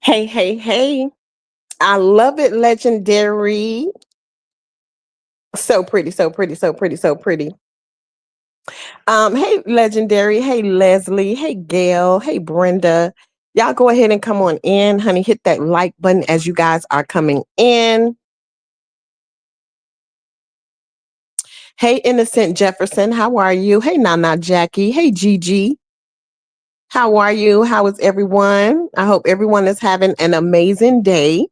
Hey, hey, hey. I love it, legendary. So pretty, so pretty, so pretty, so pretty. Hey, legendary. Hey, Leslie. Hey, Gail. Hey, Brenda. Y'all go ahead and come on in, honey. Hit that like button as you guys are coming in. Hey, Innocent Jefferson. How are you? Hey, Nana Jackie. Hey, Gigi. How are you? How is everyone? I hope everyone is having an amazing day.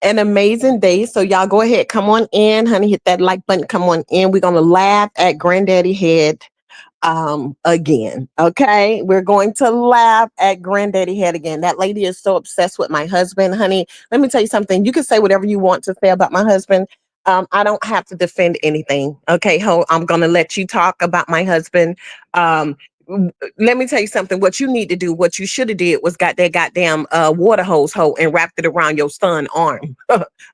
An amazing day. So y'all go ahead, come on in, honey. Hit that like button. Come on in. We're gonna laugh at Granddaddy Head again. Okay. We're going to laugh at Granddaddy Head again. That lady is so obsessed with my husband, honey. Let me tell you something. You can say whatever you want to say about my husband. I don't have to defend anything. Okay, ho, I'm gonna let you talk about my husband. Um, Let me tell you something. What you need to do, what you should have did, was got that goddamn water hose hoe and wrapped it around your son arm.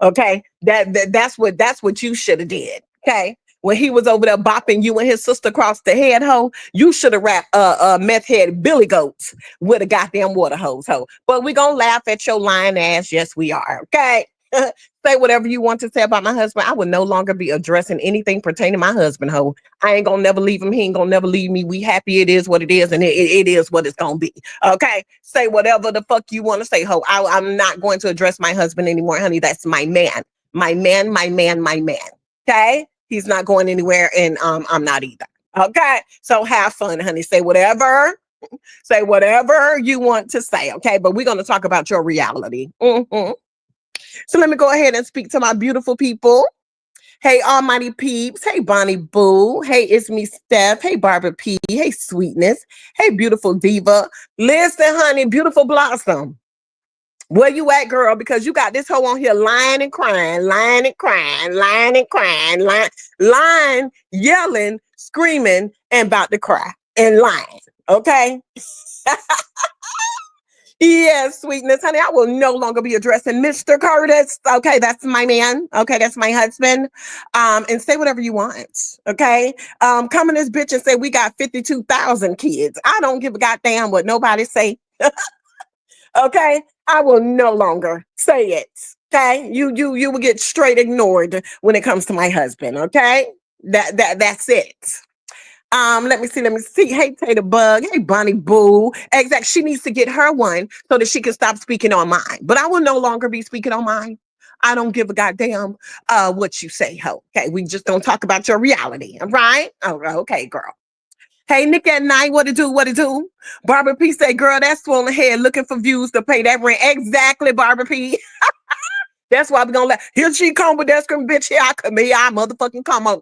Okay, that's what you should have did. Okay, when he was over there bopping you and his sister across the head hoe, you should have wrapped meth head Billy Goats with a goddamn water hose hoe. But we gonna laugh at your lying ass. Yes, we are. Okay. Say whatever you want to say about my husband. I would no longer be addressing anything pertaining to my husband, ho. I ain't gonna never leave him. He ain't gonna never leave me. We happy it is what it is, and it is what it's gonna be. Okay. Say whatever the fuck you want to say, ho. I'm not going to address my husband anymore, honey. That's my man. My man, my man, my man. Okay? He's not going anywhere, and I'm not either. Okay. So have fun, honey. Say whatever. Say whatever you want to say. Okay. But we're gonna talk about your reality. So let me go ahead and speak to my beautiful people. Hey, Almighty Peeps. Hey, Bonnie Boo. Hey, it's me, Steph. Hey, Barbara P. Hey, Sweetness. Hey, beautiful Diva. Listen, honey, beautiful Blossom. Where you at, girl? Because you got this hoe on here lying and crying, lying and crying, lying and crying, lying, yelling, screaming, and about to cry and lying. Okay? Yes, Sweetness, honey. I will no longer be addressing Mr. Curtis. Okay, that's my man. Okay, that's my husband. And say whatever you want. Okay. Come in this bitch and say we got 52,000 kids. I don't give a goddamn what nobody say. Okay. I will no longer say it. Okay. You will get straight ignored when it comes to my husband. Okay. That's it. Let me see. Hey, Tater Bug. Hey, Bonnie Boo. Exactly. She needs to get her one so that she can stop speaking on mine. But I will no longer be speaking on mine. I don't give a goddamn what you say, ho. Okay, we just don't talk about your reality. All right? Oh, okay, girl. Hey, Nick at night, what to do? What to do? Barbara P say, girl, that's swollen head looking for views to pay that rent. Exactly, Barbara P. That's why we're gonna let here she come with that scream, bitch. Here I come, here I motherfucking come on.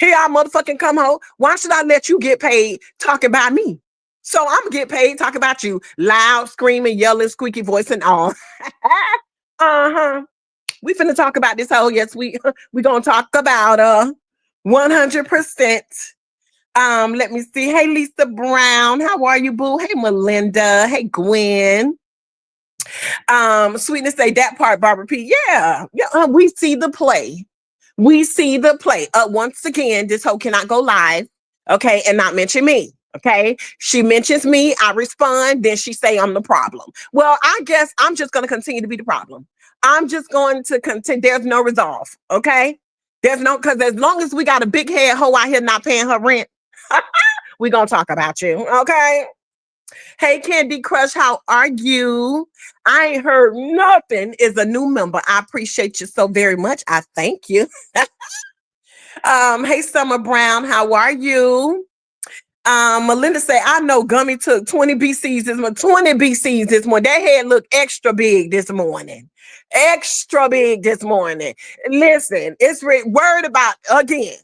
Here I motherfucking come home. Why should I let you get paid talking about me? So I'm gonna get paid talking about you. Loud, screaming, yelling, squeaky voice, and all. Uh-huh. We finna talk about this whole. Yes, we gonna talk about 100%. Let me see. Hey, Lisa Brown. How are you, boo? Hey, Melinda. Hey, Gwen. Sweetness say that part, Barbara P. Yeah. Yeah, we see the play. We see the play. Once again, this hoe cannot go live, okay, and not mention me. Okay, she mentions me, I respond, then she say I'm the problem. Well, I guess I'm just gonna continue to be the problem. I'm just going to continue. There's no resolve. Okay, there's no because as long as we got a big head hoe out here not paying her rent, we gonna talk about you. Okay. Hey, Candy Crush, how are you? I ain't heard nothing. Is a new member. I appreciate you so very much. I thank you. Hey, Summer Brown, how are you? Melinda say, I know Gummy took 20 BCs this morning. 20 BCs this morning. That head looked extra big this morning. Extra big this morning. Listen, it's worried about again.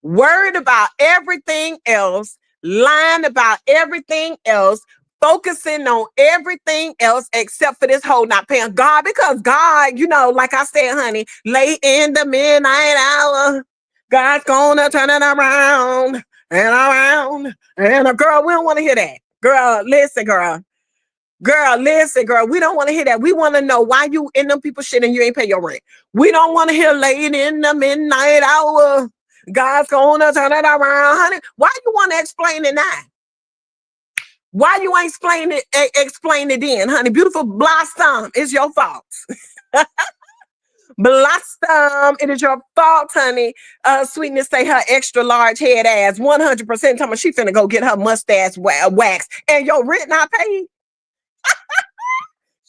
Worried about everything else, lying about everything else, focusing on everything else except for this whole not paying God because God, like I said, honey, late in the midnight hour, God's gonna turn it around and around. And a girl, we don't want to hear that. Girl, listen, girl. Girl, listen, girl. We don't want to hear that. We want to know why you in them people shit and you ain't pay your rent. We don't want to hear late in the midnight hour. God's gonna turn it around, honey. Why you want to explain it now? Why you ain't explain it then, honey? Beautiful Blossom, it's your fault. Blossom, it is your fault, honey. Sweetness say her extra large head ass 100% talking about she finna go get her mustache waxed. And your written I paid.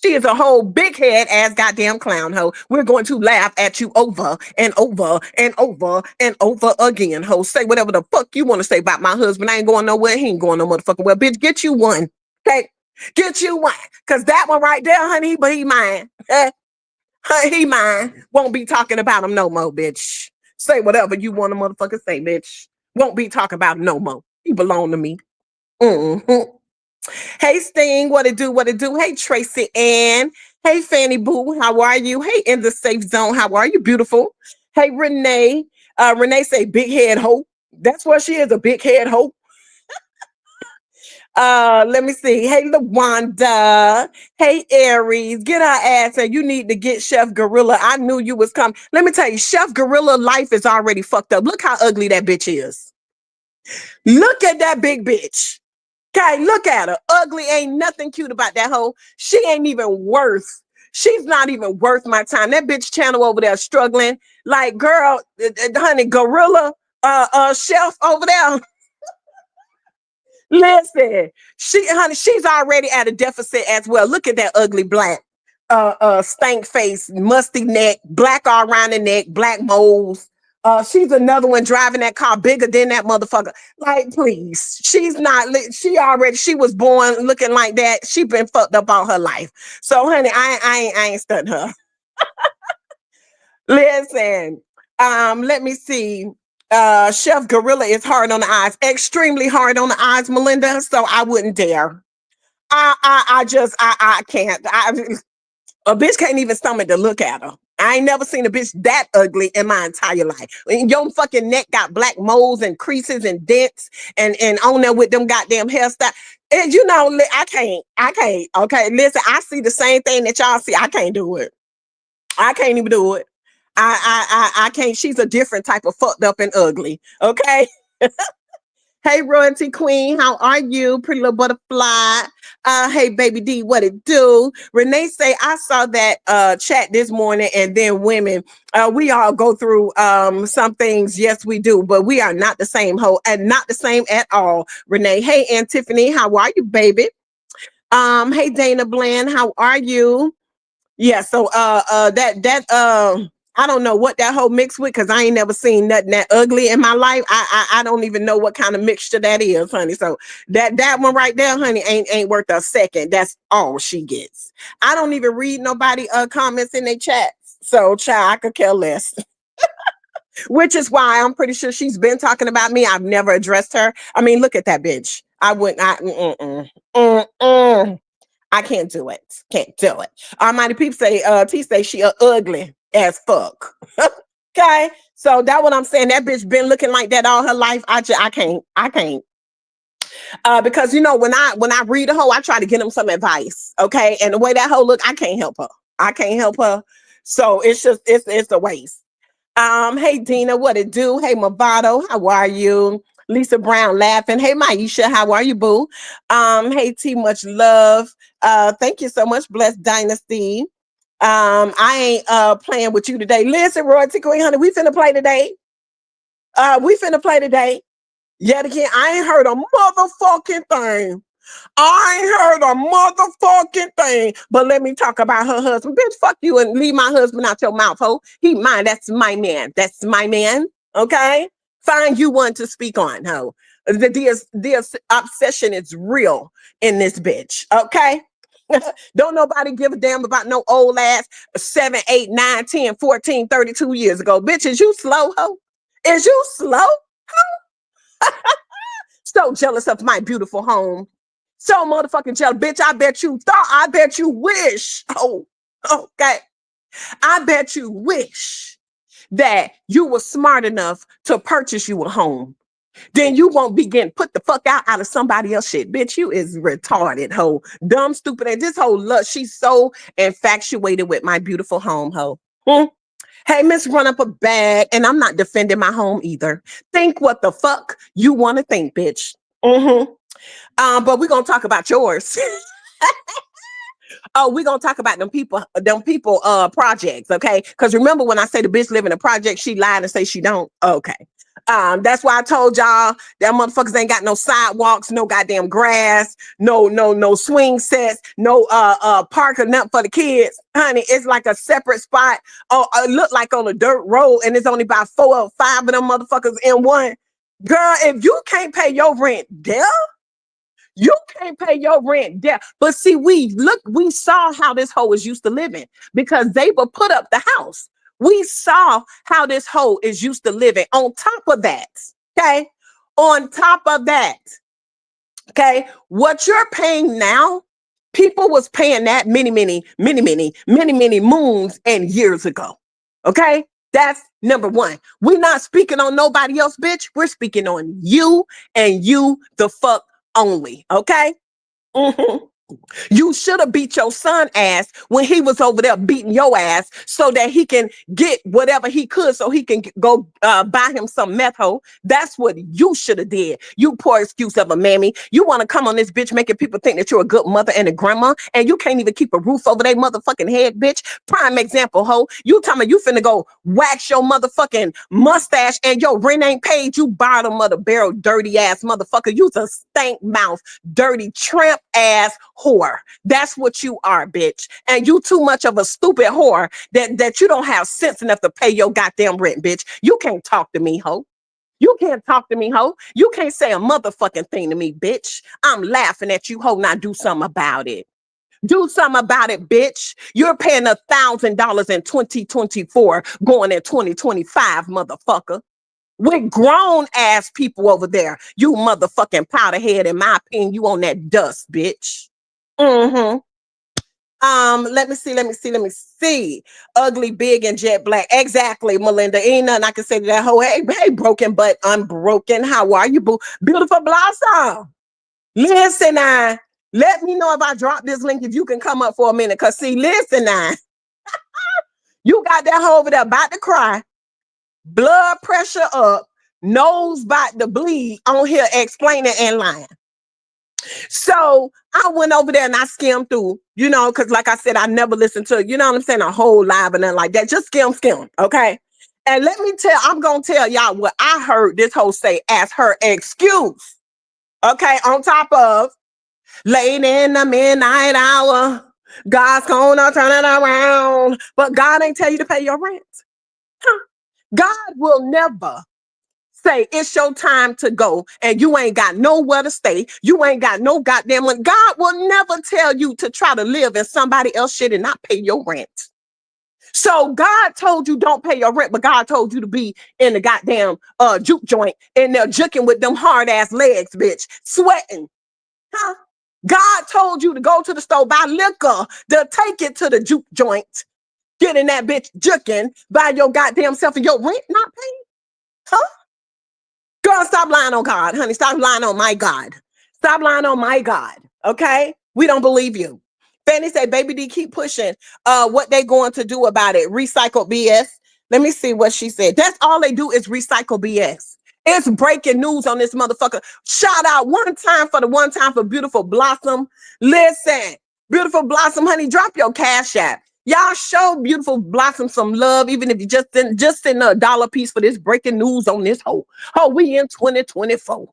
She is a whole big head ass goddamn clown hoe. We're going to laugh at you over and over and over and over again, hoe. Say whatever the fuck you want to say about my husband. I ain't going nowhere. He ain't going no motherfucking well. Bitch, get you one. Okay? Get you one. Cause that one right there, honey, but he mine. He mine. Won't be talking about him no more, bitch. Say whatever you want to motherfucker say, bitch. Won't be talking about him no more. He belong to me. Mm-hmm. Hey Sting, what it do? What it do? Hey Tracy Ann. Hey Fanny Boo, how are you? Hey In the Safe Zone, how are you? Beautiful. Hey Renee. Renee say big head hoe. That's what she is, a big head hoe. Let me see. Hey LaWanda. Hey Aries. Get her ass and you need to get Chef Gorilla. I knew you was coming. Let me tell you, Chef Gorilla life is already fucked up. Look how ugly that bitch is. Look at that big bitch. Okay, look at her. Ugly, ain't nothing cute about that hoe. She ain't even worth. She's not even worth my time. That bitch channel over there struggling. Like, girl, honey, gorilla, chef over there. Listen, honey, she's already at a deficit as well. Look at that ugly black, stank face, musty neck, black all around the neck, black moles. She's another one driving that car bigger than that motherfucker. Like, please, she's not. She was born looking like that. She been fucked up all her life. So, honey, I ain't stunned her. Listen, let me see. Chef Gorilla is hard on the eyes, extremely hard on the eyes, Melinda. So I wouldn't dare. I can't. A bitch can't even stomach to look at her. I ain't never seen a bitch that ugly in my entire life. Your fucking neck got black moles and creases and dents and on there with them goddamn hairstyle. And you know, I can't. Okay, listen, I see the same thing that y'all see. I can't do it. I can't even do it. I can't. She's a different type of fucked up and ugly. Okay. Hey, Royalty Queen, how are you? Pretty little butterfly. Hey, baby D, what it do? Renee say, I saw that chat this morning, and then women, we all go through some things. Yes, we do, but we are not the same hoe and not the same at all. Renee, hey, Aunt Tiffany, how are you, baby? Hey, Dana Bland, how are you? Yeah, so I don't know what that whole mix with because I ain't never seen nothing that ugly in my life. I don't even know what kind of mixture that is, honey. So that one right there, honey, ain't worth a second. That's all she gets. I don't even read nobody comments in their chats. So child, I could care less. Which is why I'm pretty sure she's been talking about me. I've never addressed her. I mean, look at that bitch. I wouldn't. I can't do it. Can't do it. Almighty people say, T say she ugly as fuck. Okay. So that what I'm saying. That bitch been looking like that all her life. I can't. Because you know, when I read a hoe, I try to get them some advice. Okay. And the way that hoe look, I can't help her. I can't help her. So it's a waste. Hey Dina, what it do? Hey Movado, how are you? Lisa Brown laughing. Hey Maisha, how are you, boo? Hey T, much love. Thank you so much, Blessed Dynasty. I ain't playing with you today. Listen, Royalty Queen, honey, we finna play today. We finna play today. Yet again, I ain't heard a motherfucking thing. I ain't heard a motherfucking thing. But let me talk about her husband. Bitch, fuck you and leave my husband out your mouth, ho. He mine. That's my man. That's my man. Okay? Find you one to speak on, ho. The obsession is real in this bitch. Okay? Don't nobody give a damn about no old ass 7, 8, 9, 10, 14, 32 years ago. Bitch, is you slow, ho? Is you slow? So jealous of my beautiful home. So motherfucking jealous. Bitch, I bet you thought, I bet you wish. Oh, okay. I bet you wish that you were smart enough to purchase you a home. Then you won't be getting put the fuck out of somebody else shit. Bitch, you is retarded, ho. Dumb, stupid. And this whole love, she's so infatuated with my beautiful home, ho. Hey, Miss Run Up a Bag, and I'm not defending my home either. Think what the fuck you want to think, bitch. But we're gonna talk about yours. Oh, we're gonna talk about them people projects, okay? Because remember when I say the bitch live in a project, she lied and say she don't. Okay. That's why I told y'all that motherfuckers ain't got no sidewalks, no goddamn grass, no swing sets, no park or nothing for the kids. Honey, it's like a separate spot. Oh, it look like on a dirt road, and it's only about 4 or 5 of them motherfuckers in one. Girl, if you can't pay your rent there, you can't pay your rent there. But see, we saw how this hoe is used to living because they would put up the house. We saw how this hoe is used to living. On top of that, okay? On top of that, okay, what you're paying now, people was paying that many moons and years ago. Okay? That's number one. We're not speaking on nobody else, bitch. We're speaking on you and you the fuck only. Okay? Mhm. You should have beat your son ass when he was over there beating your ass so that he can get whatever he could so he can go buy him some meth hoe. That's what you should have did. You poor excuse of a mammy. You want to come on this bitch making people think that you're a good mother and a grandma and you can't even keep a roof over their motherfucking head, bitch. Prime example, hoe. You tell me you finna go wax your motherfucking mustache and your rent ain't paid. You bottom of the barrel, dirty ass motherfucker. You's a stank mouth, dirty tramp ass whore. That's what you are, bitch. And you too much of a stupid whore that you don't have sense enough to pay your goddamn rent, bitch. You can't talk to me, hoe. You can't talk to me, hoe. You can't say a motherfucking thing to me, bitch. I'm laughing at you, hoe. Now do something about it. Do something about it, bitch. You're paying $1,000 in 2024, going in 2025, motherfucker. With grown ass people over there. You motherfucking powder head, in my opinion, you on that dust, bitch. Mm-hmm. Let me see. Ugly, big, and jet black. Exactly, Melinda. Ain't nothing I can say to that whole hey, broken but unbroken. How are you, boo? Beautiful blossom. Listen, let me know if I drop this link if you can come up for a minute. Cause see, listen, you got that hoe over there about to cry, blood pressure up, nose about to bleed on here explaining and lying. So I went over there and I skimmed through, because like I said, I never listened to, what I'm saying, a whole live and nothing like that. Just skim, okay? And I'm going to tell y'all what I heard this hoe say as her excuse, okay? On top of late in the midnight hour, God's gonna turn it around, but God ain't tell you to pay your rent. Huh? God will never say it's your time to go and you ain't got nowhere to stay. You ain't got no goddamn money. God will never tell you to try to live in somebody else's shit and not pay your rent. So God told you don't pay your rent, but God told you to be in the goddamn juke joint and they're juking with them hard ass legs, bitch, sweating. Huh? God told you to go to the store, buy liquor, to take it to the juke joint, get in that bitch juking, buy your goddamn self and your rent not paid. Huh? Girl, stop lying on God, honey. Stop lying on my God. Stop lying on my God. Okay? We don't believe you. Fanny said, baby D, keep pushing. What they going to do about it? Recycle BS. Let me see what she said. That's all they do is recycle BS. It's breaking news on this motherfucker. Shout out one time for Beautiful Blossom. Listen, Beautiful Blossom, honey, drop your cash app. Y'all show Beautiful Blossom some love, even if you just send a dollar piece for this breaking news on this hoe. Oh, we in 2024.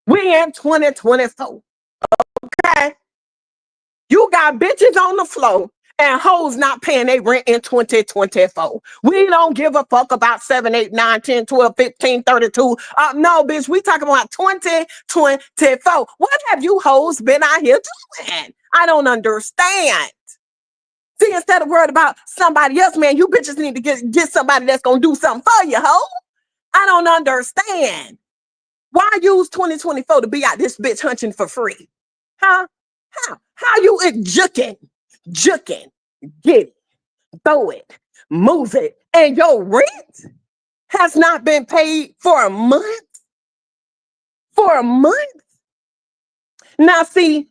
We in 2024. Okay? You got bitches on the floor and hoes not paying their rent in 2024. We don't give a fuck about 7, 8, 9, 10, 12, 15, 32. No, bitch, we talking about 2024. What have you hoes been out here doing? I don't understand. See, instead of worried about somebody else, man, you bitches need to get somebody that's going to do something for you, ho. I don't understand. Why use 2024 to be out this bitch hunting for free? Huh? How you juking, get it, throw it, move it, and your rent has not been paid for a month? For a month? Now, see,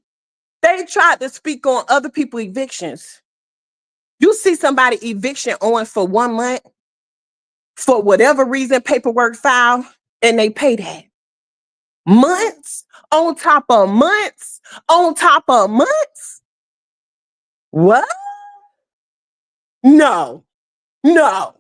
they tried to speak on other people's evictions. You see somebody eviction on for 1 month, for whatever reason, paperwork filed, and they pay that. Months on top of months on top of months. What? No, no.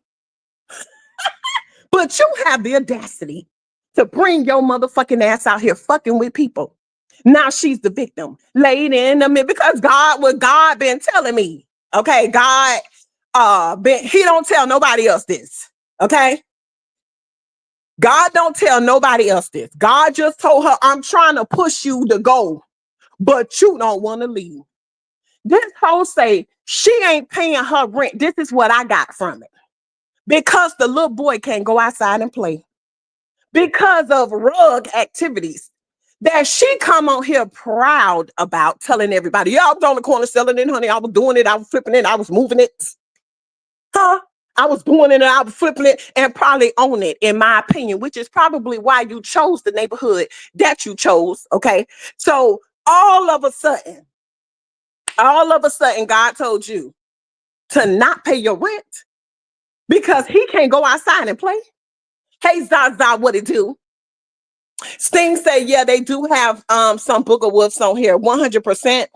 But you have the audacity to bring your motherfucking ass out here fucking with people. Now she's the victim. Laid in the mid because God been telling me. Okay, God he don't tell nobody else this. Okay? God don't tell nobody else this. God just told her, I'm trying to push you to go, but you don't want to leave. This hoe say she ain't paying her rent. This is what I got from it. Because the little boy can't go outside and play. Because of rug activities that she come on here proud about telling everybody, yeah, I was on the corner selling it, honey. I was doing it. I was flipping it. I was moving it. Huh? I was doing it and I was flipping it and probably own it, in my opinion, which is probably why you chose the neighborhood that you chose. Okay. So all of a sudden, God told you to not pay your rent because he can't go outside and play. Hey, Zaza, what it do? Sting say, yeah, they do have some booger wolves on here, 100%.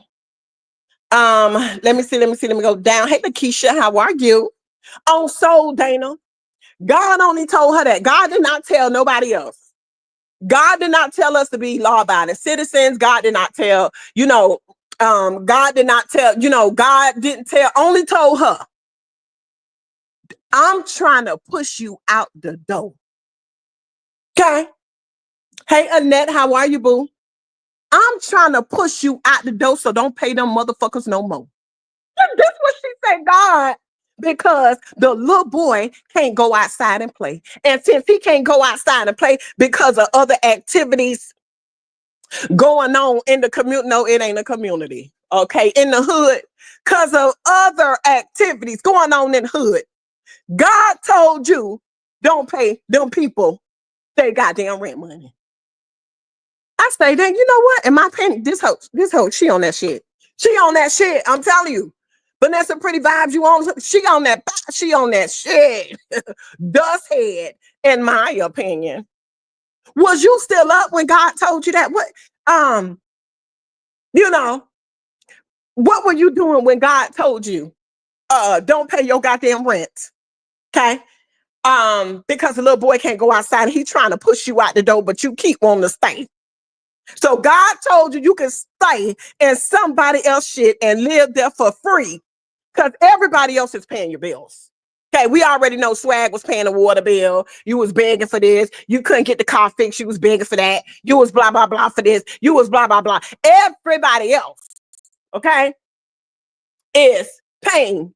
Let me go down. Hey, Lakeisha, how are you? On Soul, Dana. God only told her that. God did not tell nobody else. God did not tell us to be law-abiding citizens. God did not tell, God did not tell, God didn't tell, only told her, I'm trying to push you out the door. Okay. Hey, Annette, how are you, boo? I'm trying to push you out the door, so don't pay them motherfuckers no more. That's what she said, God, because the little boy can't go outside and play. And since he can't go outside and play because of other activities going on in the community, no, it ain't a community, okay, in the hood, because of other activities going on in the hood. God told you, don't pay them people their goddamn rent money. I say, then you know what? In my opinion, this hoe, she on that shit. She on that shit. I'm telling you. Vanessa Pretty Vibes, you on? She on that shit. Dust head, in my opinion. Was you still up when God told you that? What, you know, what were you doing when God told you, don't pay your goddamn rent? Okay. Because the little boy can't go outside. He's trying to push you out the door, but you keep wanting to stay. So God told you can stay in somebody else's shit and live there for free because everybody else is paying your bills. Okay, we already know Swag was paying a water bill. You was begging for this. You couldn't get the car fixed. You was begging for that. You was blah, blah, blah for this. You was blah, blah, blah. Everybody else, okay, is paying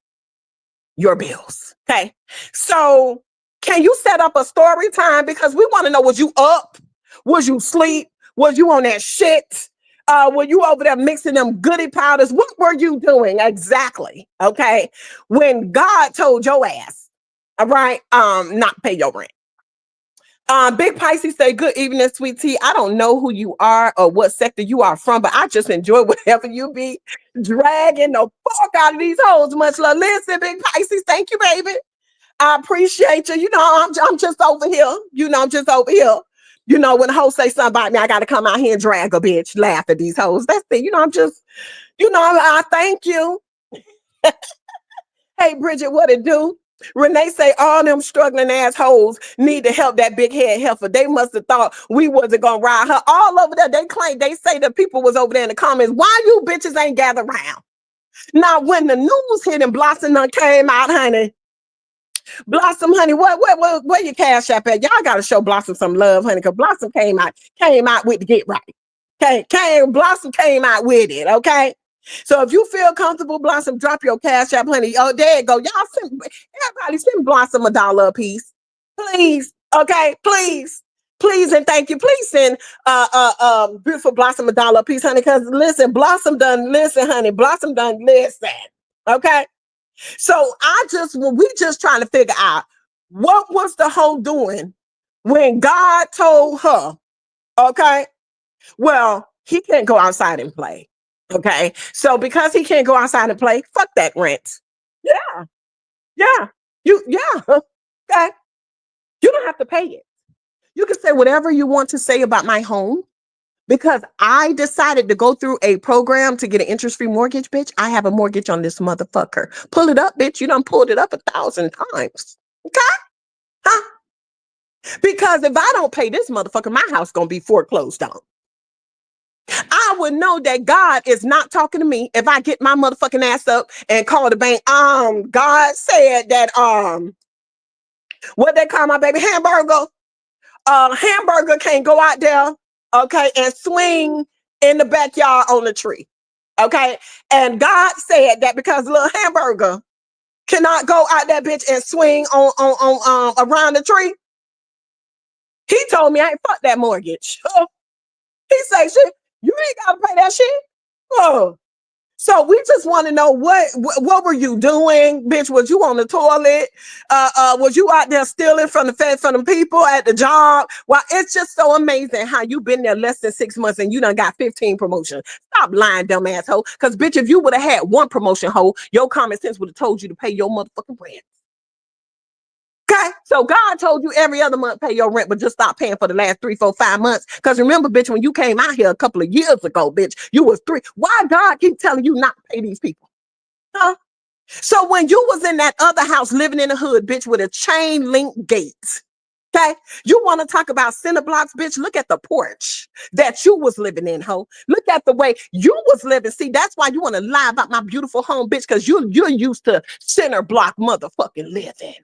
your bills. Okay, so can you set up a story time? Because we want to know, was you up? Was you asleep? Was you on that shit? Were you over there mixing them goody powders? What were you doing exactly? Okay. When God told your ass, all right, not pay your rent. Big Pisces say, good evening, Sweet Tea. I don't know who you are or what sector you are from, but I just enjoy whatever you be dragging the fuck out of these hoes. Much love. Listen, Big Pisces, thank you, baby. I appreciate you. I'm just over here. I'm just over here. When a hoe say something about me, I got to come out here and drag a bitch, laugh at these hoes. That's it. I'm just, I thank you. Hey, Bridget, what it do? Renee say all them struggling assholes need to help that big head heifer. They must have thought we wasn't gonna ride her. All over there, they say the people was over there in the comments. Why you bitches ain't gathered around? Now, when the news hit and Blossom done came out, honey. Blossom, honey, where your cash app at? Y'all gotta show Blossom some love, honey, because Blossom came out with the get right. Okay, Blossom came out with it, okay? So if you feel comfortable, Blossom, drop your cash app, honey. Oh, there you go. Everybody send Blossom $1 a piece. Please, okay, please. Please and thank you. Please send beautiful Blossom $1 a piece, honey, because listen, Blossom done listen, honey. Blossom done listen, okay? So we just trying to figure out what was the hoe doing when God told her, okay, well, he can't go outside and play. Okay. So because he can't go outside and play, fuck that rent. Yeah. Yeah. Yeah. Okay. You don't have to pay it. You can say whatever you want to say about my home. Because I decided to go through a program to get an interest-free mortgage, bitch. I have a mortgage on this motherfucker. Pull it up, bitch. You done pulled it up 1,000 times. Okay? Huh? Because if I don't pay this motherfucker, my house gonna be foreclosed on. I would know that God is not talking to me if I get my motherfucking ass up and call the bank. God said that what they call my baby hamburger. Hamburger can't go out there, okay, and swing in the backyard on the tree. Okay. And God said that because little hamburger cannot go out that bitch and swing on around the tree. He told me I ain't fuck that mortgage. He say shit, you ain't gotta pay that shit. Oh. So we just want to know what were you doing, bitch? Was you on the toilet? Was you out there stealing from the people at the job? Well, it's just so amazing how you been there less than 6 months and you done got 15 promotions. Stop lying, dumb asshole. Because bitch, if you would have had one promotion, hoe, your common sense would have told you to pay your motherfucking rent. Okay, so God told you every other month pay your rent, but just stop paying for the last 3, 4, 5 months. Because remember, bitch, when you came out here a couple of years ago, bitch, you was 3. Why God keep telling you not to pay these people? Huh? So when you was in that other house living in the hood, bitch, with a chain link gate, okay, you want to talk about cinder blocks, bitch? Look at the porch that you was living in, ho. Look at the way you was living. See, that's why you want to lie about my beautiful home, bitch, because you're used to cinder block motherfucking living.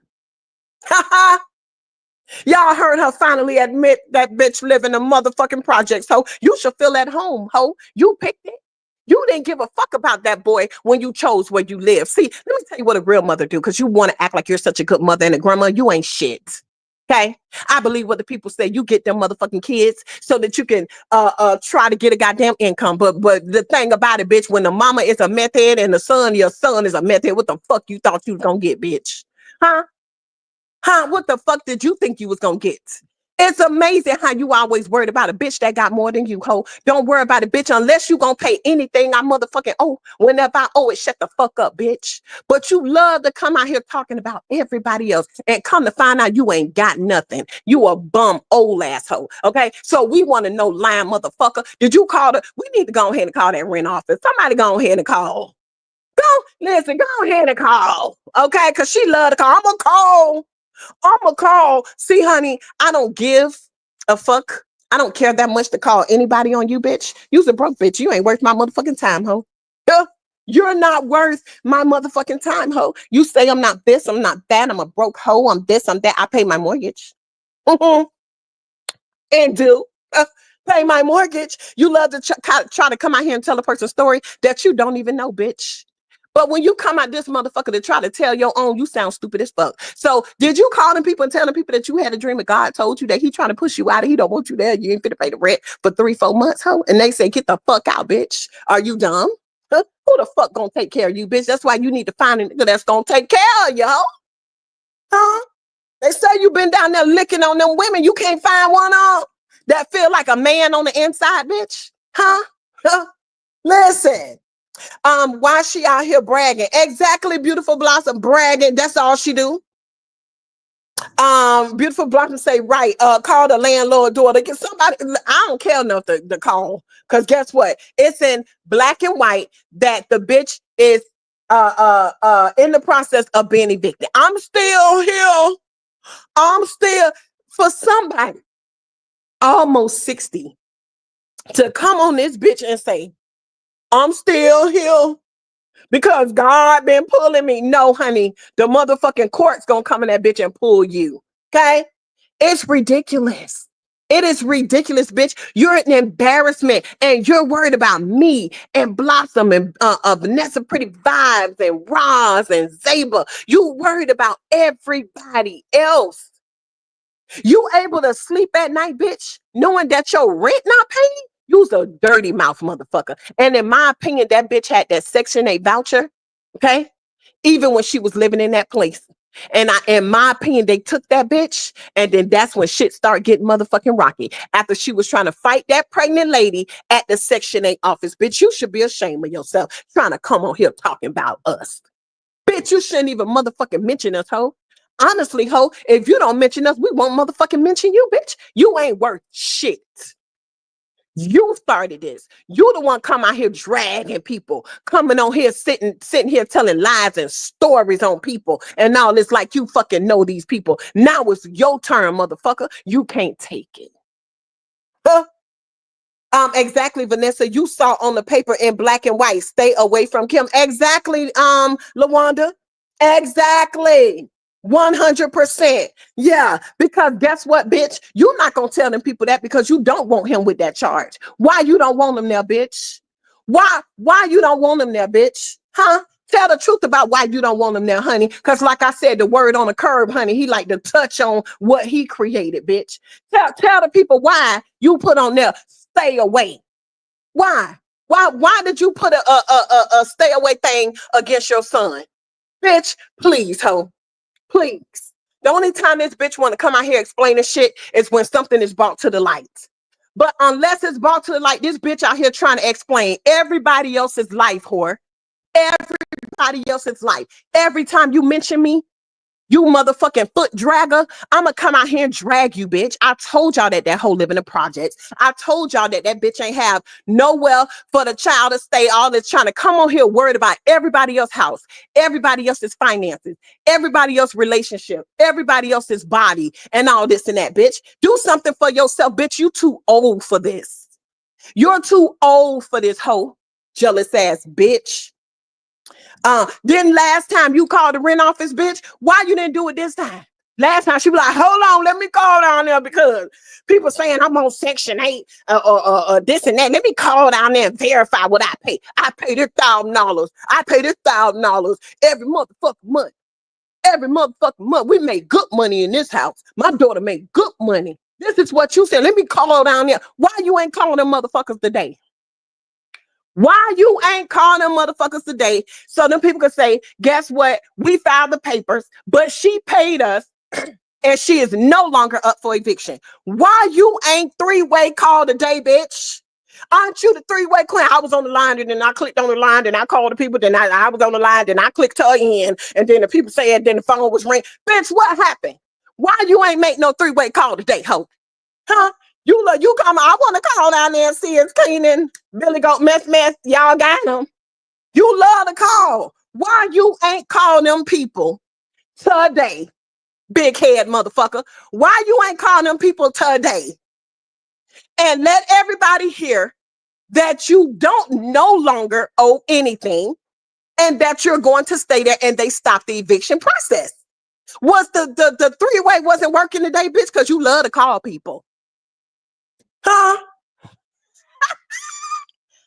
Y'all heard her finally admit that bitch live in a motherfucking project. So you should feel at home, ho. You picked it. You didn't give a fuck about that boy when you chose where you live. See, let me tell you what a real mother do, because you want to act like you're such a good mother and a grandma. You ain't shit. Okay? I believe what the people say. You get them motherfucking kids so that you can try to get a goddamn income. But the thing about it, bitch, when the mama is a meth head and your son is a meth head, what the fuck you thought you was gonna get, bitch? Huh? Huh? What the fuck did you think you was gonna get? It's amazing how you always worried about a bitch that got more than you, ho. Don't worry about it, bitch, unless you gonna pay anything I motherfucking owe. Whenever I owe it, shut the fuck up, bitch. But you love to come out here talking about everybody else and come to find out you ain't got nothing. You a bum old asshole, okay? So we want to know, lying motherfucker, did you call the, we need to go ahead and call that rent office. Somebody go ahead and call. Listen, go ahead and call, okay? Because she love to call. I'm gonna call. See, honey, I don't give a fuck. I don't care that much to call anybody on you, bitch. You's a broke bitch. You ain't worth my motherfucking time, ho. Yeah. You're not worth my motherfucking time, ho. You say I'm not this, I'm not that, I'm a broke hoe, I'm this, I'm that. I pay my mortgage. And do pay my mortgage. You love to try to come out here and tell a person's story that you don't even know, bitch. But when you come out this motherfucker to try to tell your own, you sound stupid as fuck. So did you call them people and tell them people that you had a dream and God told you that he trying to push you out and he don't want you there? You ain't finna pay the rent for 3, 4 months, ho? And they say, get the fuck out, bitch. Are you dumb? Huh? Who the fuck gonna take care of you, bitch? That's why you need to find a nigga that's gonna take care of you, ho. Huh? They say you been down there licking on them women. You can't find one that feel like a man on the inside, bitch. Huh? Listen. Why she out here bragging? Exactly, Beautiful Blossom bragging. That's all she do. Beautiful Blossom say, right, call the landlord daughter. Get somebody, I don't care enough to call. Because guess what? It's in black and white that the bitch is in the process of being evicted. I'm still here. I'm still, for somebody almost 60 to come on this bitch and say, I'm still here because God been pulling me. No, honey, the motherfucking court's gonna come in that bitch and pull you. Okay? It's ridiculous. It is ridiculous, bitch. You're an embarrassment and you're worried about me and Blossom and Vanessa Pretty Vibes and Roz and Zaba. You worried about everybody else. You able to sleep at night, bitch, knowing that your rent not paid? You's a dirty mouth motherfucker. And in my opinion, that bitch had that Section 8 voucher, okay? Even when she was living in that place. And in my opinion, they took that bitch, and then that's when shit started getting motherfucking rocky. After she was trying to fight that pregnant lady at the Section 8 office. Bitch, you should be ashamed of yourself trying to come on here talking about us. Bitch, you shouldn't even motherfucking mention us, ho. Honestly, ho, if you don't mention us, we won't motherfucking mention you, bitch. You ain't worth shit. You started this. You the one come out here dragging people, coming on here sitting here telling lies and stories on people and all this like you fucking know these people. Now it's your turn, motherfucker. You can't take it. Huh? Exactly, Vanessa. You saw on the paper in black and white. Stay away from Kim. Exactly, Lawanda. Exactly. 100%. Yeah, because guess what, bitch? You're not gonna tell them people that because you don't want him with that charge. Why you don't want him there, bitch? Why you don't want him there, bitch? Huh? Tell the truth about why you don't want him there, honey. Because like I said, the word on the curb, honey, he like to touch on what he created, bitch. Tell the people why you put on there, stay away. Why? Why did you put a stay away thing against your son? Bitch, please, ho. Please. The only time this bitch want to come out here explaining shit is when something is brought to the light. But unless it's brought to the light, this bitch out here trying to explain everybody else's life, whore. Everybody else's life. Every time you mention me, you motherfucking foot dragger, I'ma come out here and drag you, bitch. I told y'all that whole living in projects. I told y'all that bitch ain't have nowhere for the child to stay. All this trying to come on here worried about everybody else's house, everybody else's finances, everybody else's relationship, everybody else's body, and all this and that, bitch. Do something for yourself, bitch. You too old for this. You're too old for this hoe, jealous ass bitch. Then last time you called the rent office, bitch, why you didn't do it this time? Last time she was like, hold on, let me call down there because people saying I'm on Section 8 or this and that. Let me call down there and verify what I pay. I pay this $1,000. I pay this $1,000 every motherfucking month. Every motherfucking month. We make good money in this house. My daughter made good money. This is what you said. Let me call down there. Why you ain't calling them motherfuckers today? Why you ain't calling them motherfuckers today so them people can say, guess what? We filed the papers, but she paid us and she is no longer up for eviction. Why you ain't three-way call today, bitch? Aren't you the three-way queen? I was on the line and then I clicked on the line, then I called the people, then I was on the line, then I clicked her in, and then the people said, then the phone was ringing. Bitch, what happened? Why you ain't make no three-way call today, ho? Huh? You come. I want to call down there and see it's cleaning. Billy Goat mess. Y'all got them. You love to call. Why you ain't calling them people today, big head motherfucker? Why you ain't calling them people today? And let everybody hear that you don't no longer owe anything and that you're going to stay there and they stop the eviction process. Was the three-way wasn't working today, bitch, because you love to call people. Huh?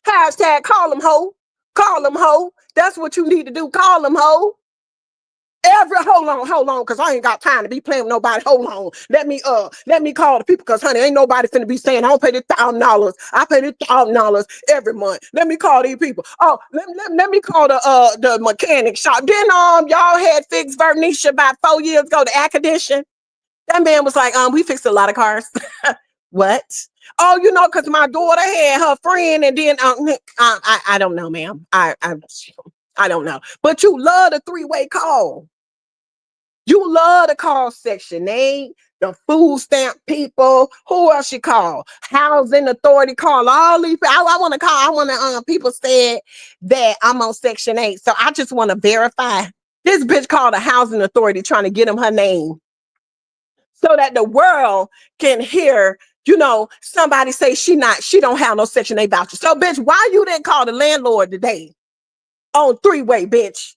Hashtag call them hoe. Call them hoe. That's what you need to do. Call them hoe. Hold on, because I ain't got time to be playing with nobody. Hold on. Let me call the people, because honey, ain't nobody finna be saying I don't pay this $1,000. I pay this $1,000 every month. Let me call these people. Oh, let me call the mechanic shop. Then y'all had fixed Vernicia about 4 years ago, the air condition. That man was like, we fixed a lot of cars. What? Oh, because my daughter had her friend, and then I don't know, ma'am. I don't know. But you love the three-way call. You love to call Section 8, the food stamp people. Who else you call? Housing authority. Call all these. I want to call. I want to. People said that I'm on Section 8, so I just want to verify. This bitch called the housing authority trying to get him her name, so that the world can hear. Somebody say she don't have no Section 8 voucher. So, bitch, why you didn't call the landlord today on three-way, bitch?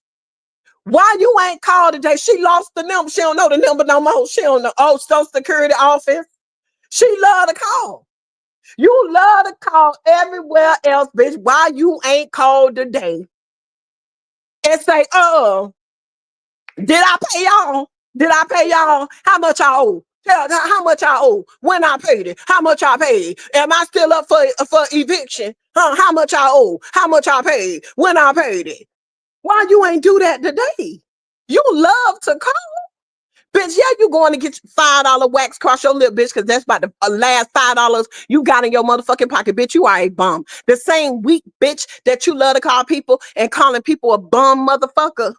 Why you ain't called today? She lost the number. She don't know the number no more. She don't know. Oh, Social Security office. She love to call. You love to call everywhere else, bitch. Why you ain't called today and say, did I pay y'all? Did I pay y'all? How much I owe? Tell how much I owe. When I paid it. How much I paid. Am I still up for eviction? How much I owe? How much I paid. When I paid it. Why you ain't do that today? You love to call. Bitch, yeah, you going to get $5 wax across your lip, bitch, because that's about the last $5 you got in your motherfucking pocket, bitch. You are a bum. The same week, bitch, that you love to call people and calling people a bum motherfucker.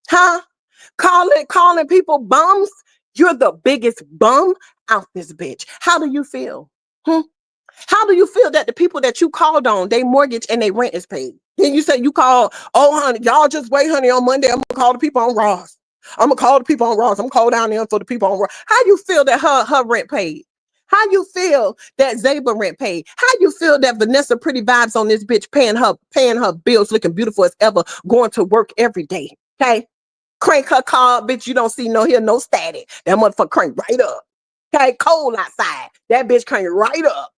Huh? calling people bums. You're the biggest bum out this bitch. How do you feel? Hmm? How do you feel that the people that you called on, they mortgage and they rent is paid? Then you say you call, oh honey, y'all just wait, honey, on Monday, I'm gonna call the people on Ross. I'm gonna call the people on Ross. I'm gonna call down there for the people on Ross. How you feel that her rent paid? How you feel that Zaba rent paid? How you feel that Vanessa Pretty Vibes on this bitch paying her bills, looking beautiful as ever, going to work every day? Okay. Crank her car, bitch. You don't see no static. That motherfucker crank right up. Okay, cold outside. That bitch crank right up.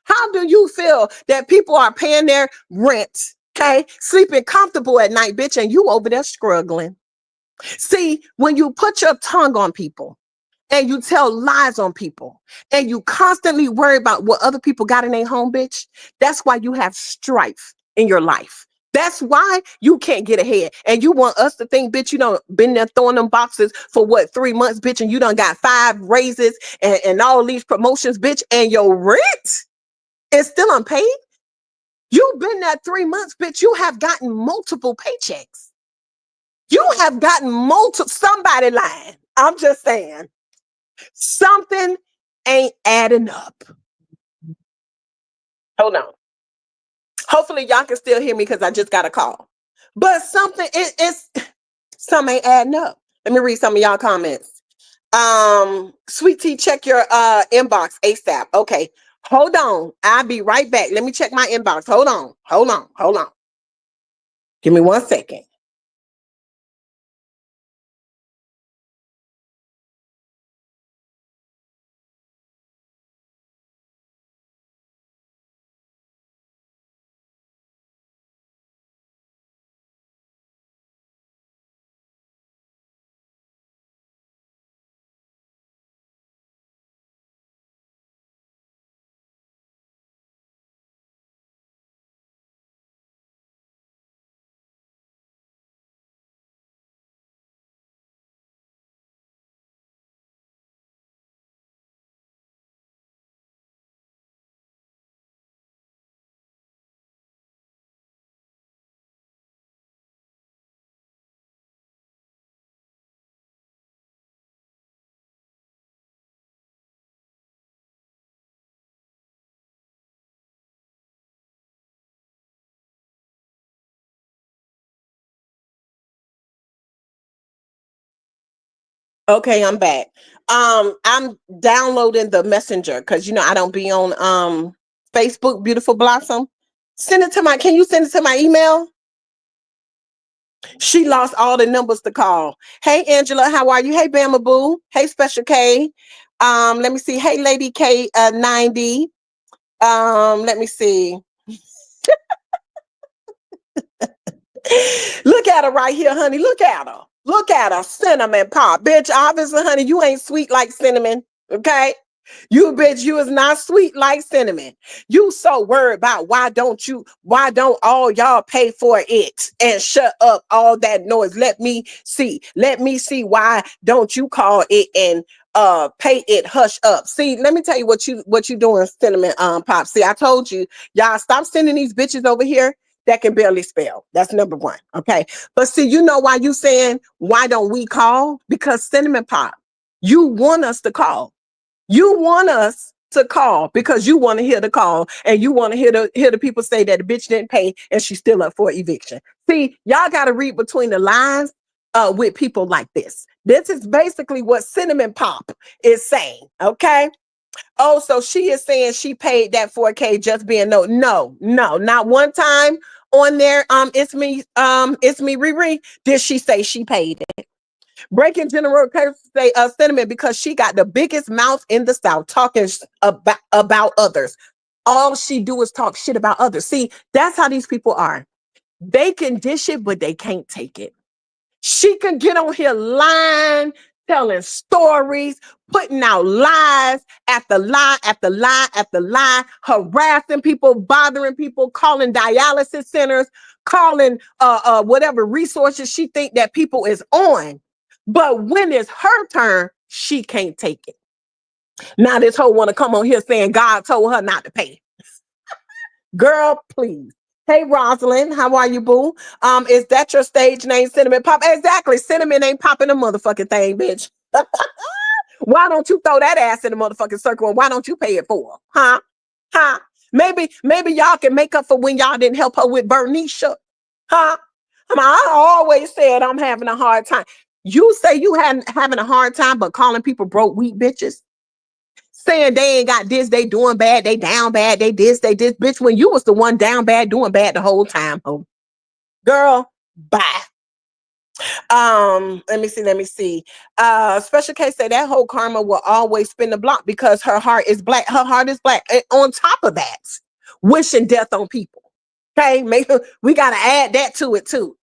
How do you feel that people are paying their rent, okay, sleeping comfortable at night, bitch, and you over there struggling? See, when you put your tongue on people and you tell lies on people and you constantly worry about what other people got in their home, bitch, that's why you have strife in your life. That's why you can't get ahead. And you want us to think, bitch, you done been there throwing them boxes for what, 3 months, bitch, and you done got 5 raises and all these promotions, bitch, and your rent is still unpaid. You've been there 3 months, bitch. You have gotten multiple paychecks. You have gotten multiple, somebody lying. I'm just saying, something ain't adding up. Hold on. Hopefully y'all can still hear me because I just got a call. But something ain't adding up. Let me read some of y'all comments. Sweetteayt, check your inbox ASAP. Okay. Hold on. I'll be right back. Let me check my inbox. Hold on. Give me 1 second. Okay, I'm back. I'm downloading the messenger because I don't be on Facebook, Beautiful Blossom. Send it to my, can you send it to my email? She lost all the numbers to call. Hey Angela, how are you? Hey Bama Boo. Hey Special K. Let me see. Hey Lady K 90. Let me see. Look at her right here, honey. Look at her. Look at her. Cinnamon pop. Bitch, obviously, honey, you ain't sweet like cinnamon. Okay? You bitch, you is not sweet like cinnamon. You so worried about why don't all y'all pay for it and shut up all that noise. Let me see. Let me see why don't you call it and pay it, hush up. See, let me tell you what you doing, cinnamon pop. See, I told you, y'all stop sending these bitches over here that can barely spell. That's number one. Okay. But see, you know why you saying why don't we call? Because cinnamon pop, you want us to call. You want us to call because you want to hear the call and you want to hear the people say that the bitch didn't pay and she's still up for eviction. See, y'all got to read between the lines with people like this. This is basically what Cinnamon Pop is saying. Okay. Oh, so she is saying she paid that 4K just being no, not one time on there. It's me, Riri. Did she say she paid it? Breaking General Curse say sentiment because she got the biggest mouth in the South talking about others. All she do is talk shit about others. See, that's how these people are. They can dish it, but they can't take it. She can get on here lying, telling stories, putting out lies after lie after lie after lie, harassing people, bothering people, calling dialysis centers, calling whatever resources she think that people is on. But when it's her turn, she can't take it. Now this hoe want to come on here saying God told her not to pay. Girl, please. Hey, Rosalind, how are you, boo? Is that your stage name, Cinnamon Pop? Exactly. Cinnamon ain't popping a motherfucking thing, bitch. Why don't you throw that ass in the motherfucking circle and why don't you pay it for her? Huh? Huh? Maybe y'all can make up for when y'all didn't help her with Bernicia. Huh? I always said I'm having a hard time. You say you hadn't having a hard time, but calling people broke weak bitches, saying they ain't got this, they doing bad, they down bad, they this, bitch. When you was the one down bad, doing bad the whole time, oh girl, bye. Let me see. Special case say that whole karma will always spin the block because her heart is black. Her heart is black. And on top of that, wishing death on people. Okay, we gotta add that to it too.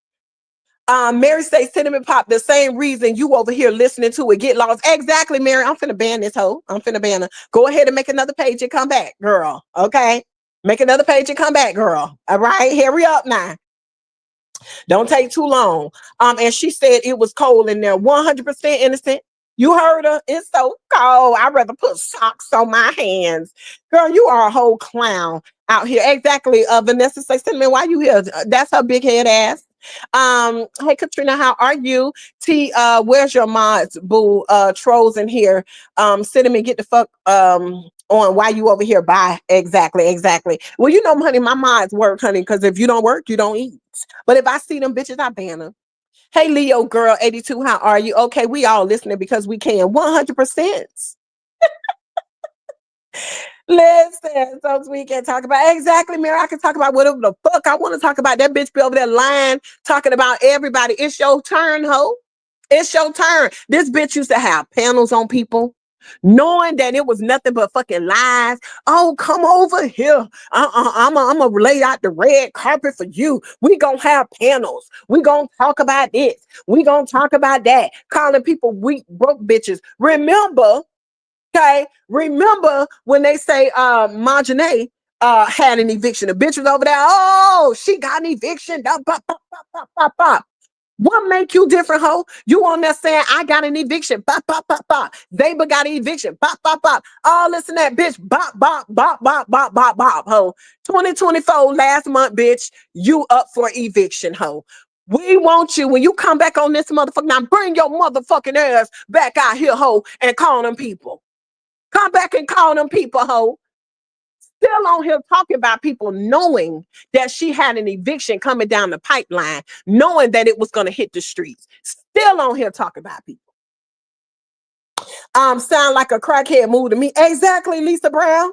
Mary say Cinnamon Pop, the same reason you over here listening to it get lost. Exactly, Mary. I'm finna ban this hoe. I'm finna ban her. Go ahead and make another page and come back, girl. Okay. Make another page and come back, girl. All right. Hurry up now. Don't take too long. And she said it was cold in there. 100% innocent. You heard her. It's so cold. I'd rather put socks on my hands. Girl, you are a whole clown out here. Exactly. Vanessa say, Cinnamon, why you here? That's her big head ass. Hey Katrina, how are you? T, where's your mods? Boo, trolls in here. Cinnamon, get the fuck on why you over here. Bye. Exactly. Well, you know, honey, my mods work, honey, because if you don't work, you don't eat. But if I see them bitches, I ban them. Hey, Leo girl 82, how are you? Okay, we all listening because we can. 100%. Listen, so we can talk about exactly, Mary. I can talk about whatever the fuck I want to talk about. That bitch be over there lying, talking about everybody. It's your turn, ho. It's your turn. This bitch used to have panels on people, knowing that it was nothing but fucking lies. Oh, come over here. I'm gonna lay out the red carpet for you. We gonna have panels. We gonna talk about this. We gonna talk about that. Calling people weak, broke bitches. Remember. Okay, remember when they say Marjane had an eviction? The bitch was over there. Oh, she got an eviction. Bop, bop, bop, bop, bop, bop. What make you different, ho? You on there saying I got an eviction? Bop, bop, bop, bop. They got an eviction. Bop, bop, bop. Oh, listen to that bitch. Bop, bop, bop, bop, bop, bop, bop, ho. 2024 last month, bitch. You up for eviction, ho. We want you when you come back on this motherfucker. Now bring your motherfucking ass back out here, ho, and call them people. Come back and call them people, ho. Still on here talking about people knowing that she had an eviction coming down the pipeline, knowing that it was going to hit the streets. Still on here talking about people. Sound like a crackhead move to me. Exactly, Lisa Brown.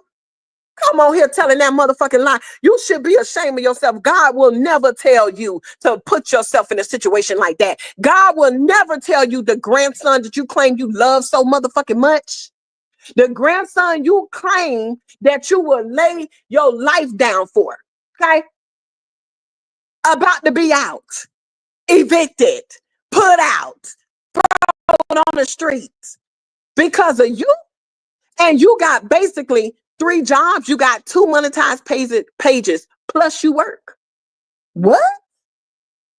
Come on here telling that motherfucking lie. You should be ashamed of yourself. God will never tell you to put yourself in a situation like that. God will never tell you the grandson that you claim you love so motherfucking much. The grandson you claim that you will lay your life down for, okay? About to be out, evicted, put out, thrown on the streets because of you. And you got basically 3 jobs. You got 2 monetized pages, plus you work. What?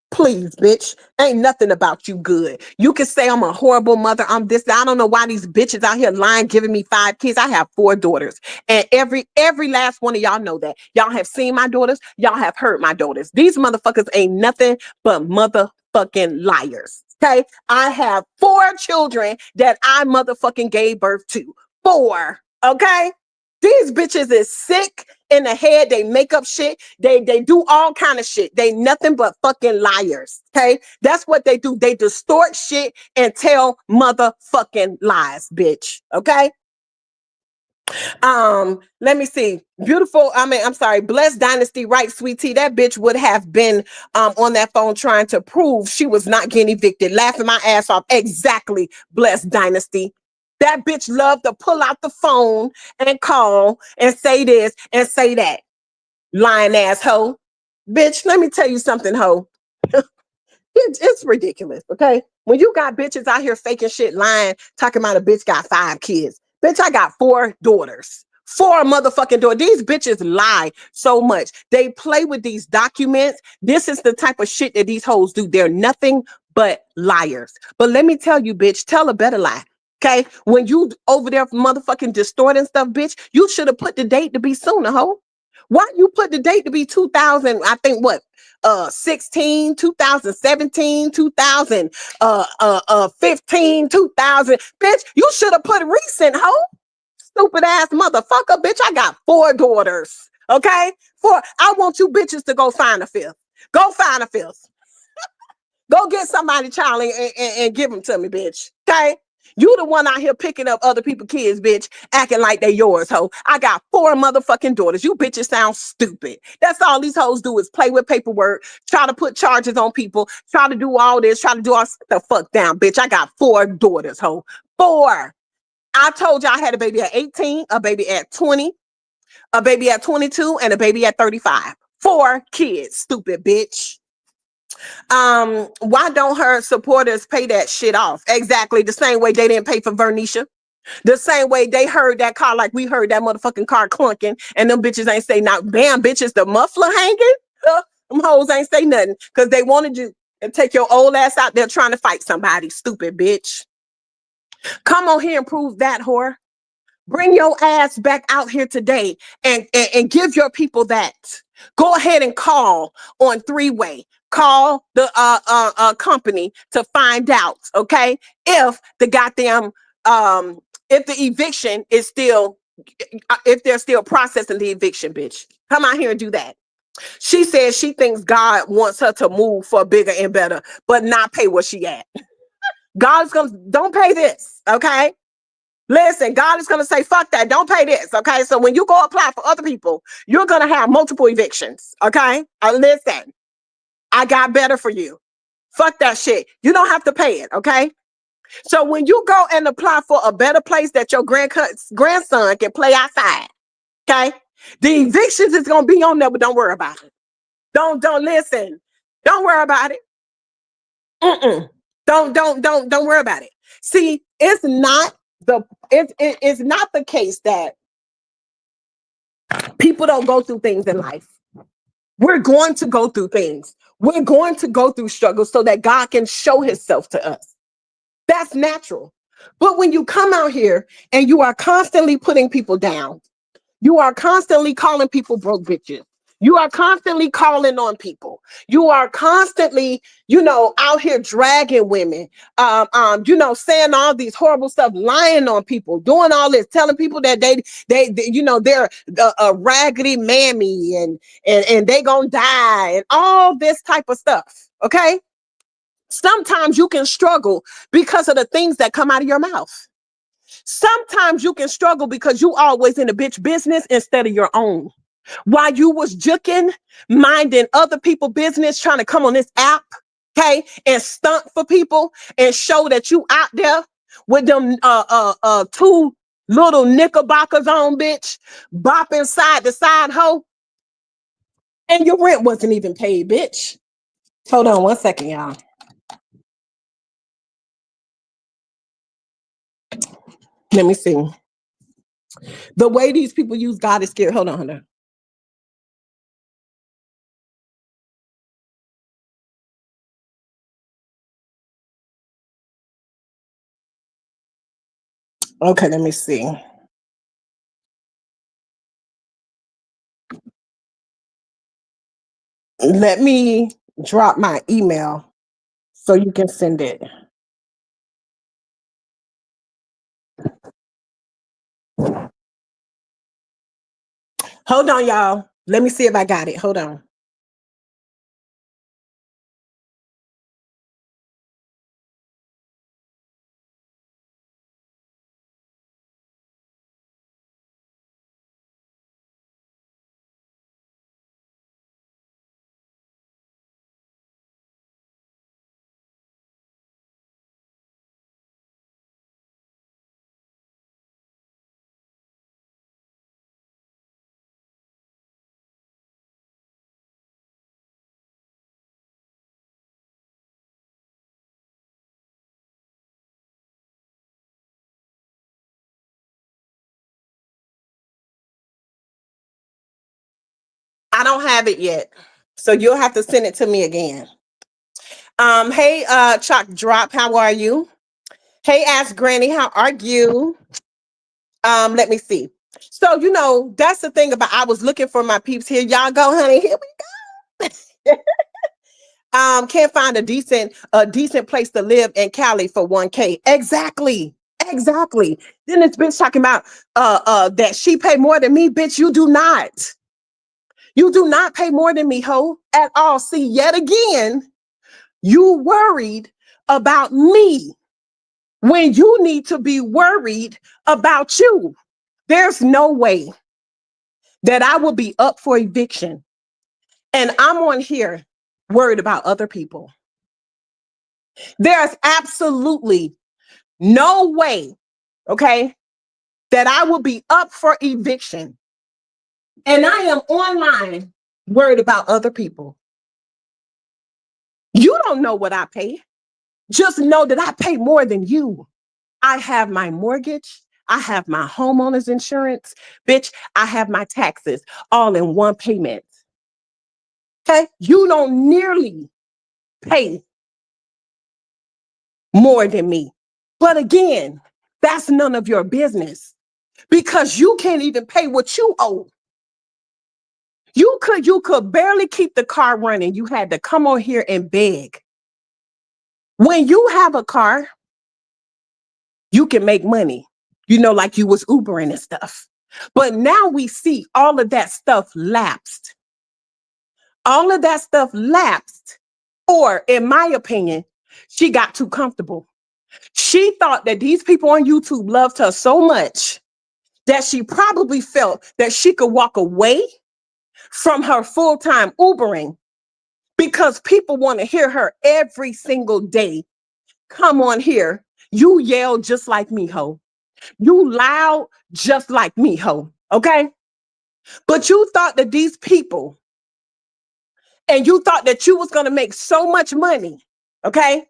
Please, bitch. Ain't nothing about you good. You can say I'm a horrible mother. I'm this. I don't know why these bitches out here lying, giving me 5 kids. I have 4 daughters. And every last one of y'all know that. Y'all have seen my daughters. Y'all have heard my daughters. These motherfuckers ain't nothing but motherfucking liars. Okay? I have 4 children that I motherfucking gave birth to. 4. Okay? These bitches is sick in the head. They make up shit. They do all kind of shit. They nothing but fucking liars. Okay, that's what they do. They distort shit and tell motherfucking lies, bitch. Okay. Let me see. Beautiful. I'm sorry. Blessed Dynasty, right? Sweet Tea. That bitch would have been on that phone trying to prove she was not getting evicted, laughing my ass off. Exactly. Blessed Dynasty. That bitch loved to pull out the phone and call and say this and say that. Lying ass hoe. Bitch, let me tell you something, hoe. It's ridiculous, okay? When you got bitches out here faking shit, lying, talking about a bitch got 5 kids. Bitch, I got 4 daughters. 4 motherfucking daughters. These bitches lie so much. They play with these documents. This is the type of shit that these hoes do. They're nothing but liars. But let me tell you, bitch, tell a better lie. Okay, when you over there motherfucking distorting stuff, bitch, you should have put the date to be sooner, ho. Why you put the date to be 2000? I think what 16, 2017, 2015, 2000. Bitch, you should have put recent, hoe. Stupid ass motherfucker, bitch. I got 4 daughters. Okay? 4. I want you bitches to go find a fifth. Go find a fifth. Go get somebody child and give them to me, bitch. Okay? You the one out here picking up other people's kids, bitch, acting like they yours, ho. I got 4 motherfucking daughters. You bitches sound stupid. That's all these hoes do is play with paperwork, try to put charges on people, try to do all this, try to do all the fuck down, bitch. I got 4 daughters, ho. 4. I told you I had a baby at 18, a baby at 20, a baby at 22, and a baby at 35. 4 kids, stupid bitch. Why don't her supporters pay that shit off? Exactly the same way they didn't pay for Vernisha. The same way they heard that car like we heard that motherfucking car clunking, and them bitches ain't say not damn bitches, the muffler hanging. Them hoes ain't say nothing because they wanted you to take your old ass out there trying to fight somebody, stupid bitch. Come on here and prove that, whore. Bring your ass back out here today and give your people that. Go ahead and call on 3-way. Call the company to find out, okay, if the goddamn if the eviction is still if they're still processing the eviction, bitch. Come out here and do that. She says she thinks God wants her to move for bigger and better, but not pay where she at. God's gonna don't pay this, okay? Listen, God is going to say, fuck that. Don't pay this. Okay. So when you go apply for other people, you're going to have multiple evictions. Okay. Listen, I got better for you. Fuck that shit. You don't have to pay it. Okay. So when you go and apply for a better place that your grandson can play outside. Okay. The evictions is going to be on there, but don't worry about it. Don't listen. Don't worry about it. Don't worry about it. See, it's not it's not the case that people don't go through things in life. We're going to go through things. We're going to go through struggles so that God can show himself to us. That's natural. But when you come out here and you are constantly putting people down, you are constantly calling people broke bitches. You are constantly calling on people. You are constantly, out here dragging women, saying all these horrible stuff, lying on people, doing all this, telling people that they they're a raggedy mammy and they gonna die and all this type of stuff. Okay. Sometimes you can struggle because of the things that come out of your mouth. Sometimes you can struggle because you always in a bitch business instead of your own. While you was juking, minding other people's business, trying to come on this app, okay, and stunt for people and show that you out there with them 2 little knickerbockers on, bitch, bopping side to side, hoe, and your rent wasn't even paid, bitch. Hold on 1 second, y'all. Let me see. The way these people use God is scary. Hold on. Okay, let me see. Let me drop my email so you can send it. Hold on, y'all. Let me see if I got it. Hold on. I don't have it yet. So you'll have to send it to me again. Hey, Chalk Drop, how are you? Hey, Ask Granny, how are you? Let me see. So, that's the thing about, I was looking for my peeps here. Y'all go, honey. Here we go. Can't find a decent place to live in Cali for 1K. Exactly. Exactly. Then this bitch talking about that she pay more than me. Bitch, you do not. You do not pay more than me, ho, at all. See, yet again, you worried about me when you need to be worried about you. There's no way that I will be up for eviction and I'm on here worried about other people. There's absolutely no way, okay, that I will be up for eviction and I am online worried about other people. You don't know what I pay. Just know that I pay more than you. I have my mortgage. I have my homeowner's insurance. Bitch, I have my taxes all in one payment. Okay? You don't nearly pay more than me. But again, that's none of your business because you can't even pay what you owe. You could barely keep the car running. You had to come on here and beg. When you have a car, you can make money, like you was Ubering and stuff. But now we see all of that stuff lapsed. All of that stuff lapsed. Or, in my opinion, she got too comfortable. She thought that these people on YouTube loved her so much that she probably felt that she could walk away from her full-time Ubering because people want to hear her every single day. Come on here. You yell just like me, ho. You loud just like me, ho. Okay? But you thought that these people, and you thought that you was going to make so much money, okay?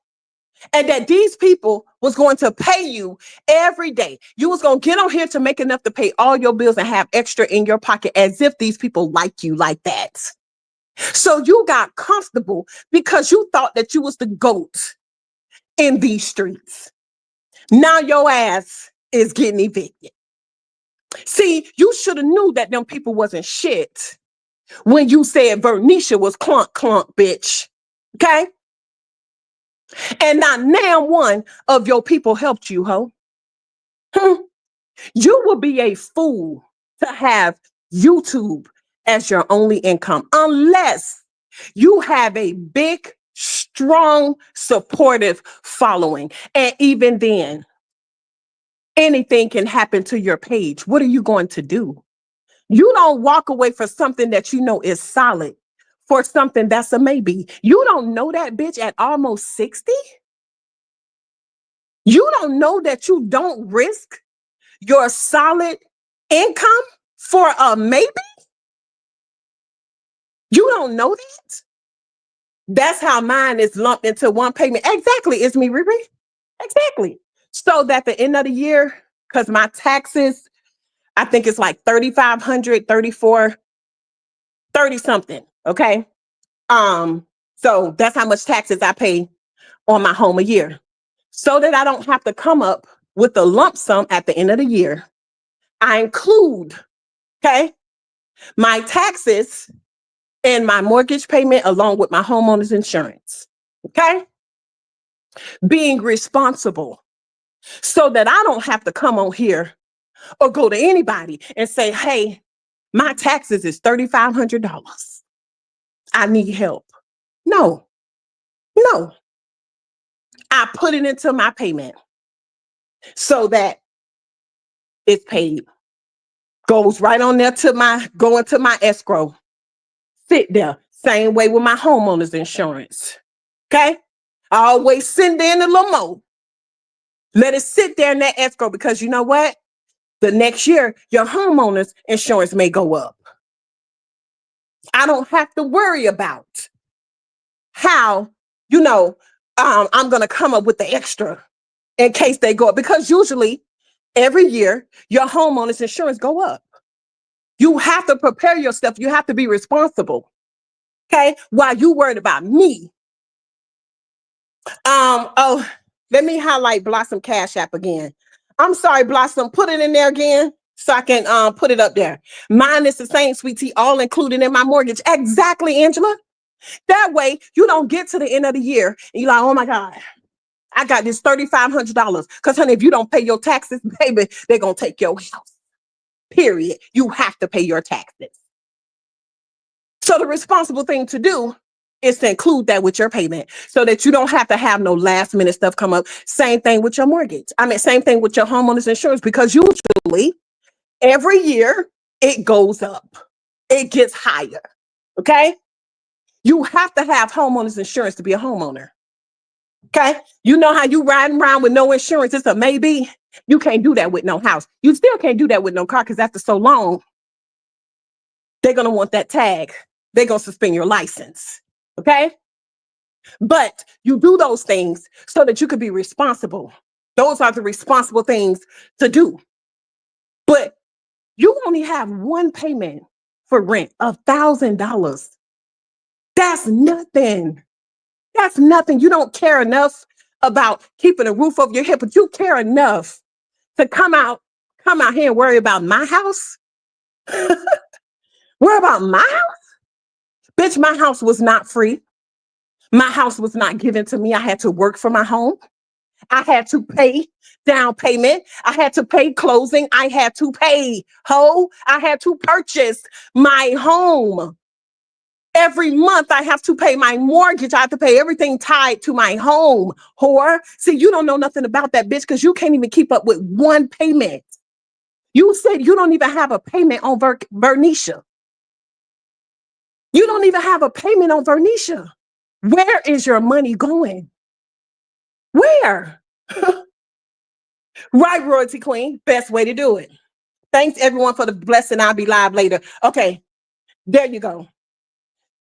And that these people was going to pay you every day. You was going to get on here to make enough to pay all your bills and have extra in your pocket as if these people like you like that. So you got comfortable because you thought that you was the GOAT in these streets. Now your ass is getting evicted. See, you should have knew that them people wasn't shit when you said Vernisha was clunk, bitch. Okay? And now one of your people helped you, ho. You will be a fool to have YouTube as your only income unless you have a big, strong, supportive following. And even then, anything can happen to your page. What are you going to do? You don't walk away for something that you know is solid for something that's a maybe. You don't know that bitch at almost 60. You don't know that you don't risk your solid income for a maybe. You don't know that. That's how mine is lumped into one payment. Exactly. It's me, Riri. Exactly. So that the end of the year, because my taxes, I think it's like 3,500, 34, 30 something. Okay. So that's how much taxes I pay on my home a year. So that I don't have to come up with a lump sum at the end of the year. I include, okay, my taxes and my mortgage payment along with my homeowner's insurance. Okay. Being responsible so that I don't have to come on here or go to anybody and say, hey, my taxes is $3,500. I need help. No. I put it into my payment so that it's paid. Goes right on there to go into my escrow. Sit there. Same way with my homeowner's insurance. Okay? I always send in a little more. Let it sit there in that escrow because you know what? The next year, your homeowner's insurance may go up. I don't have to worry about how, I'm going to come up with the extra in case they go up. Because usually, every year, your homeowner's insurance go up. You have to prepare yourself. You have to be responsible. Okay? While you worried about me. Let me highlight Blossom Cash App again. I'm sorry, Blossom. Put it in there again so I can put it up there. Mine is the same, Sweet Tea, all included in my mortgage. Exactly, Angela. That way, you don't get to the end of the year and you're like, oh my God, I got this $3,500. Because, honey, if you don't pay your taxes, baby, they're going to take your house. Period. You have to pay your taxes. So the responsible thing to do is to include that with your payment so that you don't have to have no last minute stuff come up. Same thing with your mortgage. I mean, same thing with your homeowner's insurance, because usually every year it goes up. It gets higher. Okay. You have to have homeowner's insurance to be a homeowner. Okay. You know how you riding around with no insurance? It's a maybe. You can't do that with no house. You still can't do that with no car, because after so long, they're going to want that tag. They're going to suspend your license. Okay. But you do those things so that you could be responsible. Those are the responsible things to do. But you only have one payment for rent, $1,000. That's nothing. That's nothing. You don't care enough about keeping a roof over your head, but you care enough to come out here and worry about my house. Worry about my house? Bitch, my house was not free. My house was not given to me. I had to work for my home. I had to pay down payment. I had to pay closing. I had to pay, I had to purchase my home. Every month I have to pay my mortgage. I have to pay everything tied to my home, whore. See, you don't know nothing about that, bitch, because you can't even keep up with one payment. You said you don't even have a payment on Bernicia. You don't even have a payment on Bernicia. Where is your money going? Where? Right, Royalty Queen. Best way to do it. Thanks, everyone, for the blessing. I'll be live later. Okay, there you go.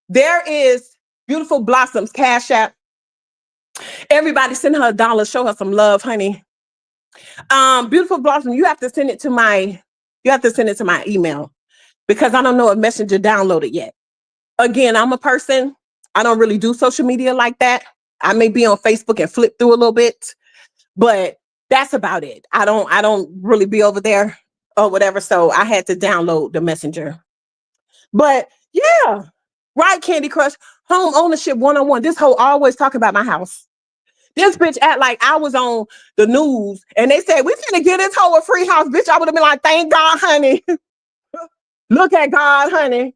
There is Beautiful Blossoms Cash App. Everybody send her $1. Show her some love, honey. Beautiful Blossom, you have to send it to my email, because I don't know if Messenger downloaded yet. Again, I'm a person, I don't really do social media like that. I may be on Facebook and flip through a little bit, but that's about it. I don't really be over there or whatever. So I had to download the Messenger. But yeah, right, Candy Crush, home ownership 101. This hoe always talking about my house. This bitch act like I was on the news and they said, we finna get this hoe a free house. Bitch, I would have been like, thank God, honey. Look at God, honey.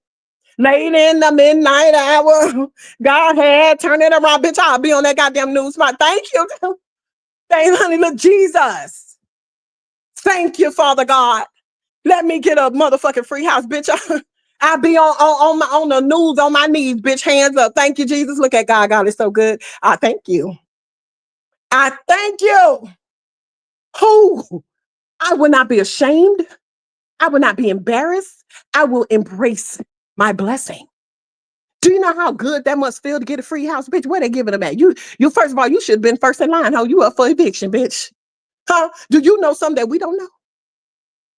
Late in the midnight hour, God had turned it around. Bitch, I'll be on that goddamn news spot. Thank you. Thank, honey. Look, Jesus. Thank you, Father God. Let me get a motherfucking free house, bitch. I'll be on the news on my knees, bitch. Hands up. Thank you, Jesus. Look at God. God is so good. I thank you. I thank you. Who? I will not be ashamed. I will not be embarrassed. I will embrace my blessing. Do you know how good that must feel to get a free house, bitch? Where they giving them at? You first of all, you should have been first in line. How you up for eviction, bitch? Huh? Do you know something that we don't know?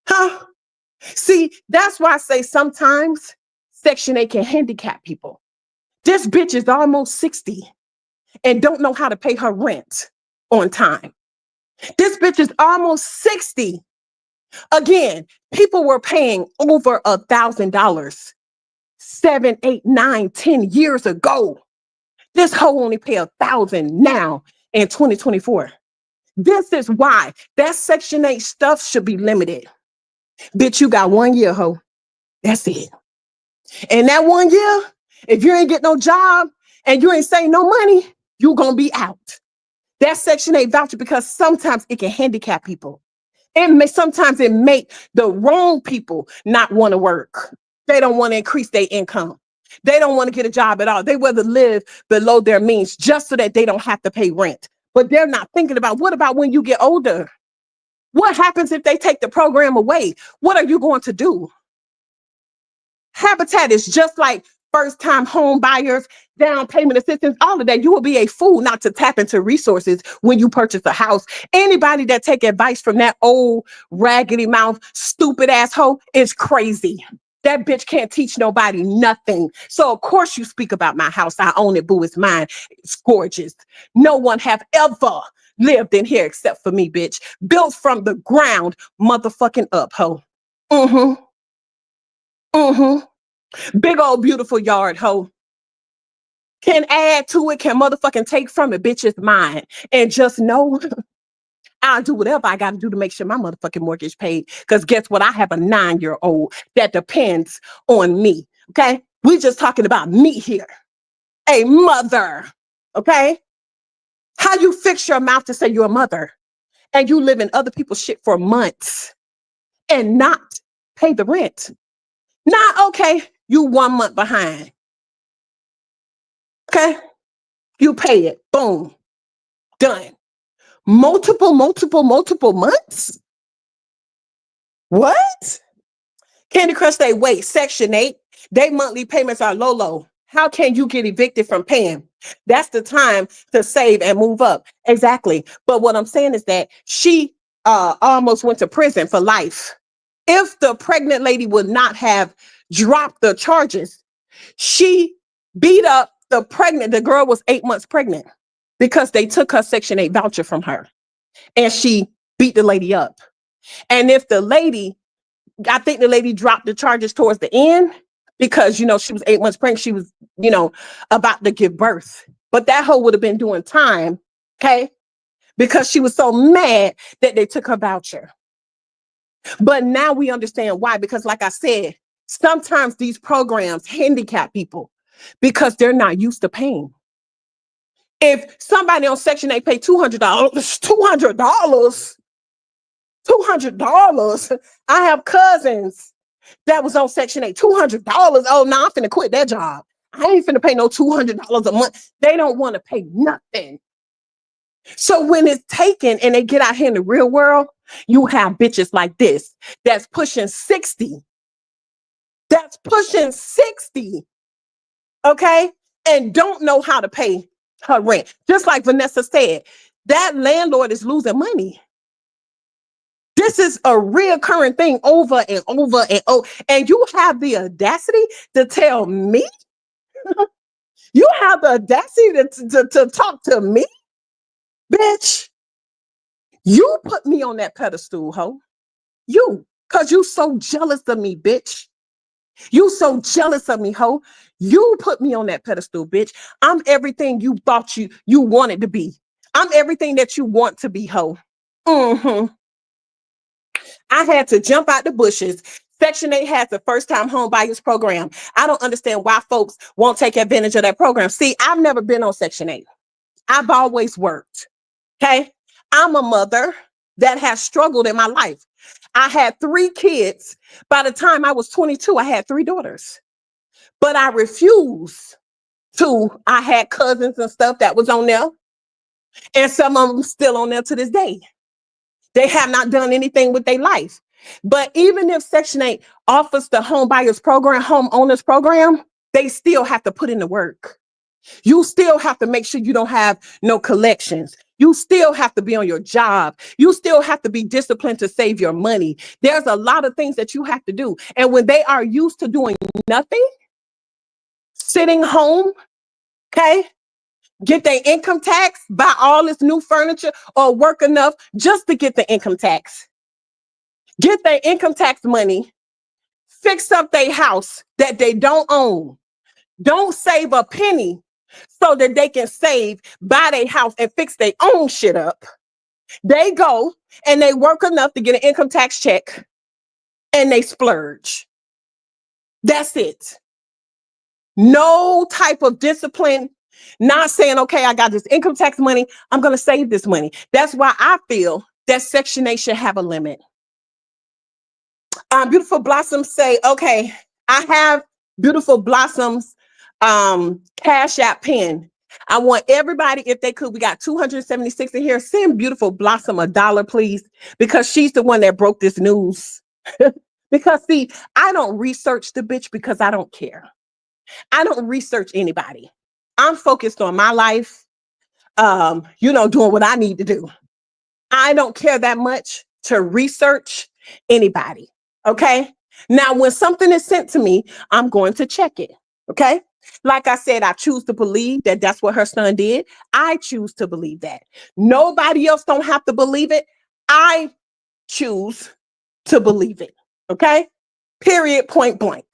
Huh? See, that's why I say sometimes Section 8 can handicap people. This bitch is almost 60 and don't know how to pay her rent on time. This bitch is almost 60. Again, people were paying over $1,000 7, 8, 9, 10 years ago. This hoe only pay $1,000 now in 2024. This is why that Section 8 stuff should be limited. Bitch, you got 1 year, hoe. That's it. And that 1 year, if you ain't get no job and you ain't saving no money, you gonna be out. That Section 8 voucher, because sometimes it can handicap people. Sometimes it make the wrong people not want to work. They don't want to increase their income. They don't want to get a job at all. They rather live below their means just so that they don't have to pay rent. But they're not thinking about, what about when you get older? What happens if they take the program away? What are you going to do? Habitat is just like first-time home buyers, down payment assistance, all of that. You will be a fool not to tap into resources when you purchase a house. Anybody that take advice from that old raggedy mouth, stupid asshole is crazy. That bitch can't teach nobody nothing. So of course you speak about my house. I own it, boo, it's mine. It's gorgeous. No one have ever lived in here except for me, bitch. Built from the ground, motherfucking up, ho. Mm-hmm. Mm-hmm. Big old beautiful yard, hoe. Can add to it, can motherfucking take from it, bitch, it's mine. And just know I'll do whatever I gotta do to make sure my motherfucking mortgage paid. Because guess what? I have a 9-year-old that depends on me. Okay? We just talking about me here. A mother. Okay? How you fix your mouth to say you're a mother and you live in other people's shit for months and not pay the rent. Not okay, you 1 month behind. Okay? You pay it. Boom. Done. Multiple months? What? Candy Crush, they wait. Section 8, they monthly payments are low. How can you get evicted from paying? That's the time to save and move up. Exactly. But what I'm saying is that she almost went to prison for life. If the pregnant lady would not have dropped the charges, she beat up the girl was 8 months pregnant because they took her Section 8 voucher from her and she beat the lady up. And if the lady, I think the lady dropped the charges towards the end because, she was 8 months pregnant. She was, about to give birth. But that hoe would have been doing time, okay? Because she was so mad that they took her voucher. But now we understand why, because like I said, sometimes these programs handicap people because they're not used to paying. If somebody on Section 8 pay $200, $200. I have cousins that was on Section 8, $200. Oh, no, I'm finna quit that job. I ain't finna pay no $200 a month. They don't want to pay nothing. So when it's taken and they get out here in the real world, you have bitches like this that's pushing 60. That's pushing 60. Okay? And don't know how to pay her rent. Just like Vanessa said, that landlord is losing money. This is a reoccurring thing over and over and over. And you have the audacity to tell me? You have the audacity to talk to me? Bitch, you put me on that pedestal, ho. You, because you so jealous of me, bitch. You so jealous of me, ho. You put me on that pedestal, bitch. I'm everything you thought you wanted to be. I'm everything that you want to be, ho. Mm-hmm. I had to jump out the bushes. Section 8 has the first time home buyers program. I don't understand why folks won't take advantage of that program. See, I've never been on Section 8. I've always worked. Okay. I'm a mother that has struggled in my life. I had 3 kids. By the time I was 22, I had 3 daughters. But I refused to. I had cousins and stuff that was on there. And some of them still on there to this day. They have not done anything with their life. But even if Section 8 offers the home buyers program, homeowners program, they still have to put in the work. You still have to make sure you don't have no collections. You still have to be on your job. You still have to be disciplined to save your money. There's a lot of things that you have to do. And when they are used to doing nothing, sitting home, okay, get their income tax, buy all this new furniture, or work enough just to get the income tax. Get their income tax money, fix up their house that they don't own. Don't save a penny so that they can save, buy their house and fix their own shit up. They go and they work enough to get an income tax check and they splurge. That's it. No type of discipline. Not saying, okay, I got this income tax money, I'm going to save this money. That's why I feel that Section 8 should have a limit. Beautiful Blossoms say, okay, I have Beautiful Blossoms Cash App pin. I want everybody, if they could, we got 276 in here, send Beautiful Blossom $1, please, because she's the one that broke this news. Because see, I don't research the bitch because I don't care. I don't research anybody. I'm focused on my life, doing what I need to do. I don't care that much to research anybody. Okay. Now, when something is sent to me, I'm going to check it. Okay. Like I said, I choose to believe that that's what her son did. I choose to believe that. Nobody else don't have to believe it. I choose to believe it. Okay? Period, point blank.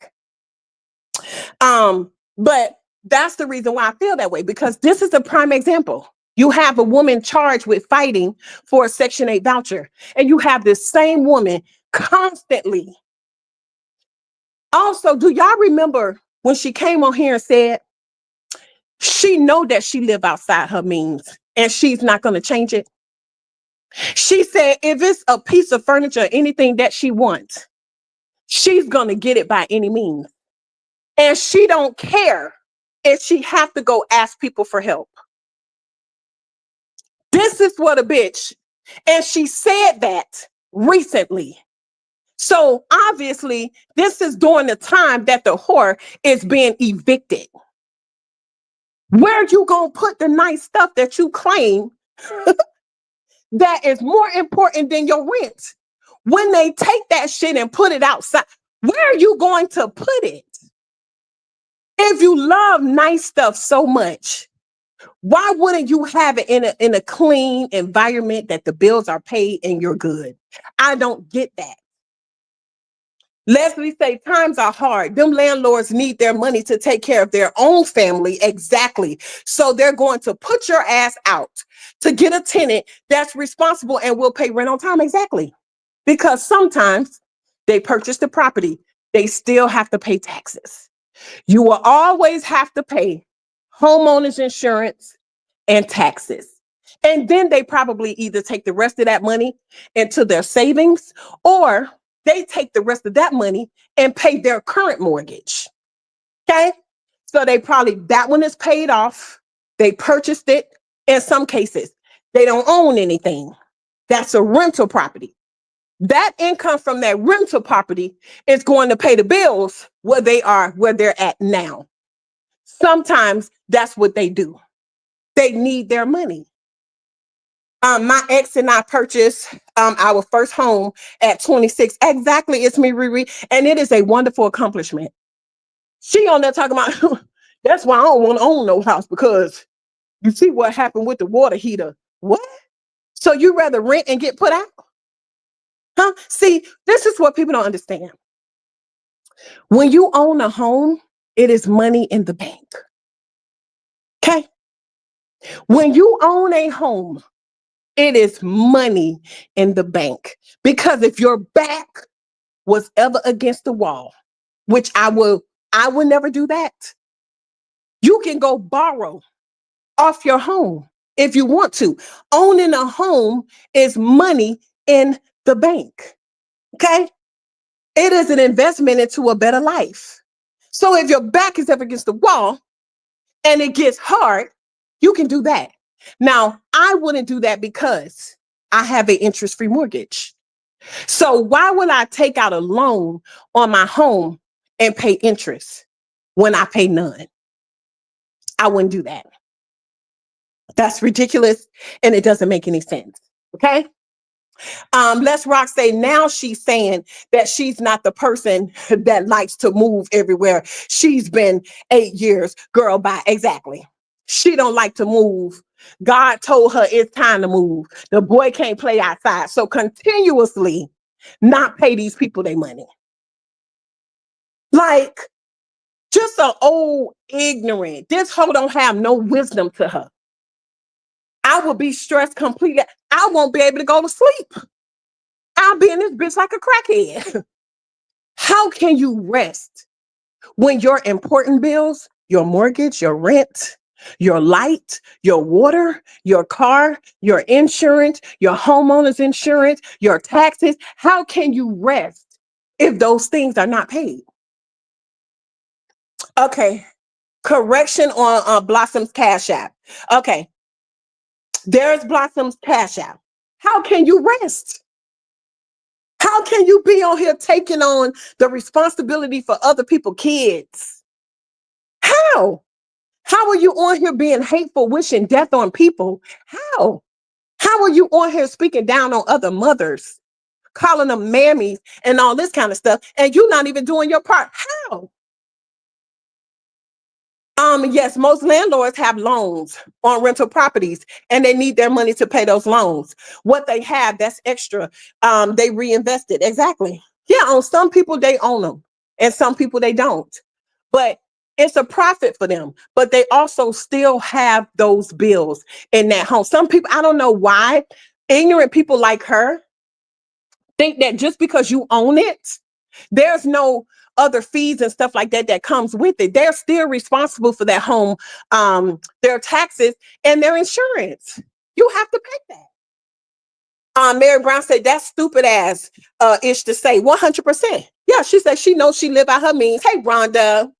But that's the reason why I feel that way, because this is a prime example. You have a woman charged with fighting for a Section 8 voucher, and you have this same woman constantly. Also, do y'all remember when she came on here and said she know that she live outside her means and she's not going to change it? She said if it's a piece of furniture, anything that she wants, she's going to get it by any means. And she don't care if she have to go ask people for help. This is what a bitch. And she said that recently. So obviously, this is during the time that the whore is being evicted. Where you gonna put the nice stuff that you claim that is more important than your rent? When they take that shit and put it outside, where are you going to put it? If you love nice stuff so much, why wouldn't you have it in a clean environment that the bills are paid and you're good? I don't get that. Leslie say times are hard. Them landlords need their money to take care of their own family. Exactly. So they're going to put your ass out to get a tenant that's responsible and will pay rent on time. Exactly. Because sometimes they purchase the property, they still have to pay taxes. You will always have to pay homeowners insurance and taxes. And then they probably either take the rest of that money into their savings, or they take the rest of that money and pay their current mortgage. Okay. So they probably, that one is paid off. They purchased it. In some cases, they don't own anything. That's a rental property. That income from that rental property is going to pay the bills where they're at now. Sometimes that's what they do. They need their money. My ex and I purchased our first home at 26. Exactly, it's me, Riri, and it is a wonderful accomplishment. She on there talking about, that's why I don't want to own no house, because you see what happened with the water heater. What? So you rather rent and get put out? Huh? See, this is what people don't understand. When you own a home, it is money in the bank. Okay? When you own a home, it is money in the bank. Because if your back was ever against the wall, which I will never do that, you can go borrow off your home if you want to. Owning a home is money in the bank. Okay? It is an investment into a better life. So if your back is up against the wall and it gets hard, you can do that. Now, I wouldn't do that because I have an interest-free mortgage. So why would I take out a loan on my home and pay interest when I pay none? I wouldn't do that. That's ridiculous, and it doesn't make any sense. Okay? Let's Rock say now she's saying that she's not the person that likes to move everywhere. She's been 8 years, girl, by exactly. She don't like to move. God told her it's time to move. The boy can't play outside. So continuously not pay these people their money. Like, just an old ignorant. This hoe don't have no wisdom to her. I will be stressed completely. I won't be able to go to sleep. I'll be in this bitch like a crackhead. How can you rest when your important bills, your mortgage, your rent, your light, your water, your car, your insurance, your homeowner's insurance, your taxes, how can you rest if those things are not paid? Okay. Correction on Blossom's Cash App. Okay. There's Blossom's Cash App. How can you rest? How can you be on here taking on the responsibility for other people's kids? How? How are you on here being hateful, wishing death on people? How? How are you on here speaking down on other mothers, calling them mammies and all this kind of stuff, and you're not even doing your part? How? Yes, most landlords have loans on rental properties and they need their money to pay those loans. What they have that's extra, they reinvest it. Exactly. Yeah. Yeah, on some people they own them and some people they don't. But it's a profit for them. But they also still have those bills in that home. Some people, I don't know why, ignorant people like her think that just because you own it, there's no other fees and stuff like that that comes with it. They're still responsible for that home, their taxes and their insurance. You have to pay that. Mary Brown said that's stupid ass ish to say. 100%. Yeah, she said she knows she live out her means. Hey, Rhonda.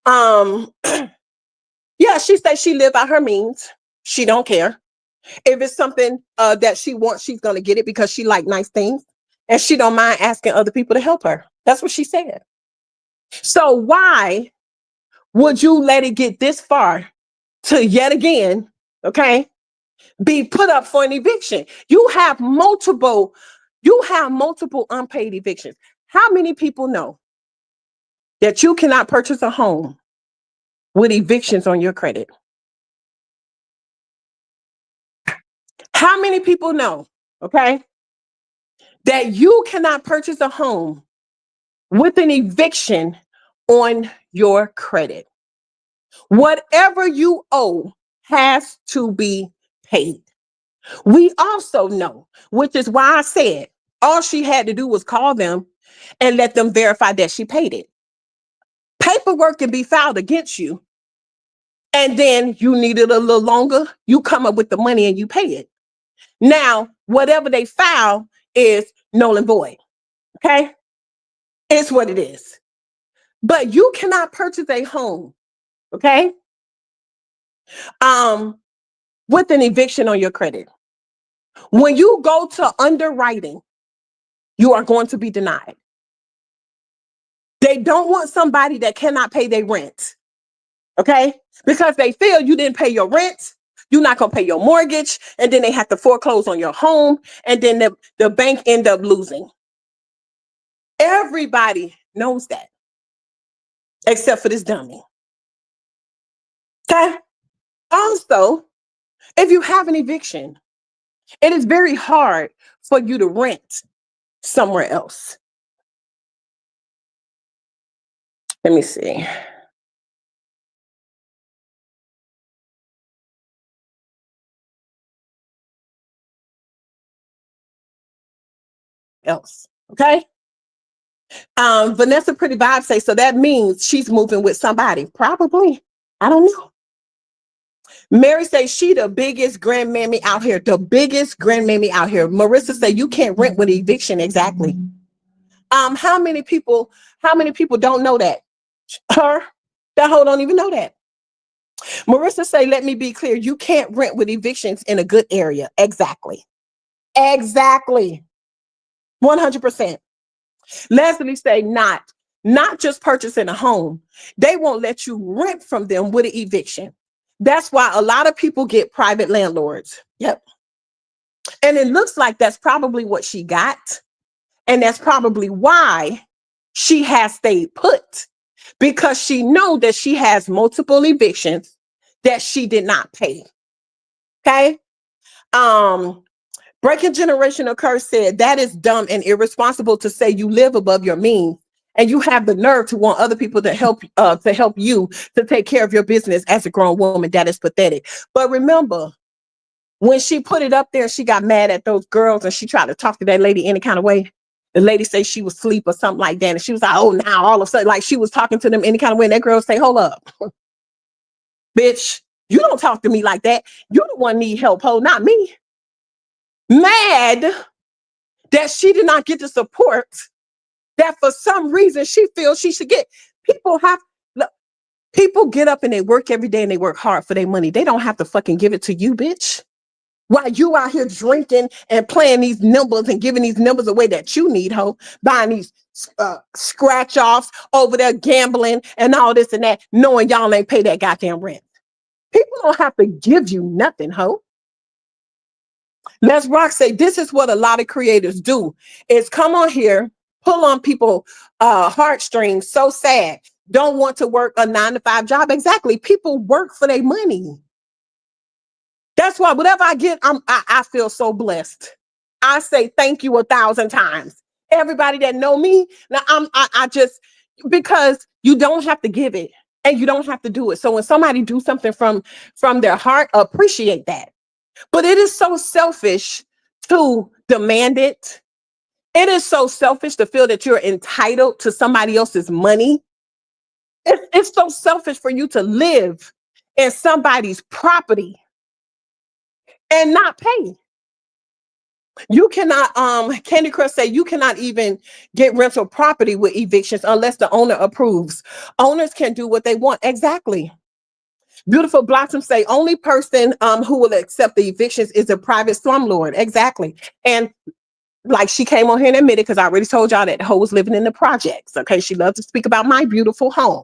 Um, yeah, she said she live out her means. She don't care. If it's something that she wants, she's gonna get it because she like nice things. And she don't mind asking other people to help her. That's what she said. So why would you let it get this far to yet again, okay, be put up for an eviction? You have multiple unpaid evictions. How many people know that you cannot purchase a home with evictions on your credit? How many people know, okay, that you cannot purchase a home with an eviction on your credit? Whatever you owe has to be paid. We also know, which is why I said all she had to do was call them and let them verify that she paid it. Paperwork can be filed against you, and then you need it a little longer, you come up with the money and you pay it. Now, whatever they file is null and void. Okay? It's what it is. But you cannot purchase a home, okay? With an eviction on your credit. When you go to underwriting, you are going to be denied. They don't want somebody that cannot pay their rent, okay? Because they feel you didn't pay your rent, you're not going to pay your mortgage, and then they have to foreclose on your home, and then the bank end up losing. Everybody knows that, except for this dummy. Okay? Also, if you have an eviction, it is very hard for you to rent somewhere else. Let me see. Else, okay? Vanessa Pretty Vibe say, so that means she's moving with somebody. Probably. I don't know. Mary says she the biggest grandmammy out here. The biggest grandmammy out here. Marissa say you can't rent with eviction. Exactly. How many people don't know that? Her, that hoe don't even know that. Marissa say, let me be clear. You can't rent with evictions in a good area. Exactly. Exactly. 100%. Leslie say not just purchasing a home. They won't let you rent from them with an eviction. That's why a lot of people get private landlords. Yep. And it looks like that's probably what she got. And that's probably why she has stayed put, because she know that she has multiple evictions that she did not pay. Okay. Breaking Generational Curse said that is dumb and irresponsible to say you live above your means, and you have the nerve to want other people to help you to take care of your business as a grown woman. That is pathetic. But remember, when she put it up there, she got mad at those girls and she tried to talk to that lady any kind of way. The lady said she was asleep or something like that. And she was like, oh, now all of a sudden, like she was talking to them any kind of way. And that girl say, hold up, bitch, you don't talk to me like that. You the one need help, ho, not me. Mad that she did not get the support that for some reason she feels she should get. People get up and they work every day and they work hard for their money. They don't have to fucking give it to you, bitch. While you out here drinking and playing these numbers and giving these numbers away that you need, ho, buying these scratch offs over there, gambling and all this and that, knowing y'all ain't pay that goddamn rent. People don't have to give you nothing, ho. Let's Rock say this is what a lot of creators do is come on here, pull on people heartstrings, so sad, don't want to work a 9-to-5 job. Exactly. People work for their money. That's why whatever I get, I feel so blessed. I say thank you 1,000 times. Everybody that know me, now I just, because you don't have to give it and you don't have to do it. So when somebody do something from their heart, appreciate that. But it is so selfish to demand it. It is so selfish to feel that you're entitled to somebody else's money. It's so selfish for you to live in somebody's property and not pay. You cannot, Candy Crush say you cannot even get rental property with evictions unless the owner approves. Owners can do what they want. Exactly. Beautiful Blossom say only person who will accept the evictions is a private slumlord. Exactly. And like she came on here and admitted, because I already told y'all that hoe was living in the projects. Okay. She loves to speak about my beautiful home.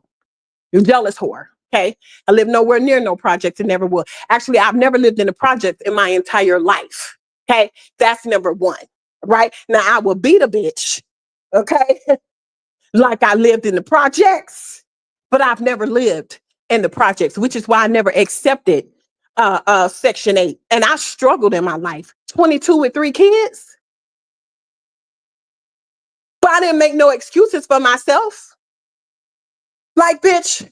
You jealous whore. Okay. I live nowhere near no projects and never will. Actually, I've never lived in a project in my entire life. Okay. That's number one. Right now, I will beat a bitch. Okay. Like I lived in the projects, but I've never lived in the projects, which is why I never accepted Section 8. And I struggled in my life. 22 with 3 kids. But I didn't make no excuses for myself. Like, bitch,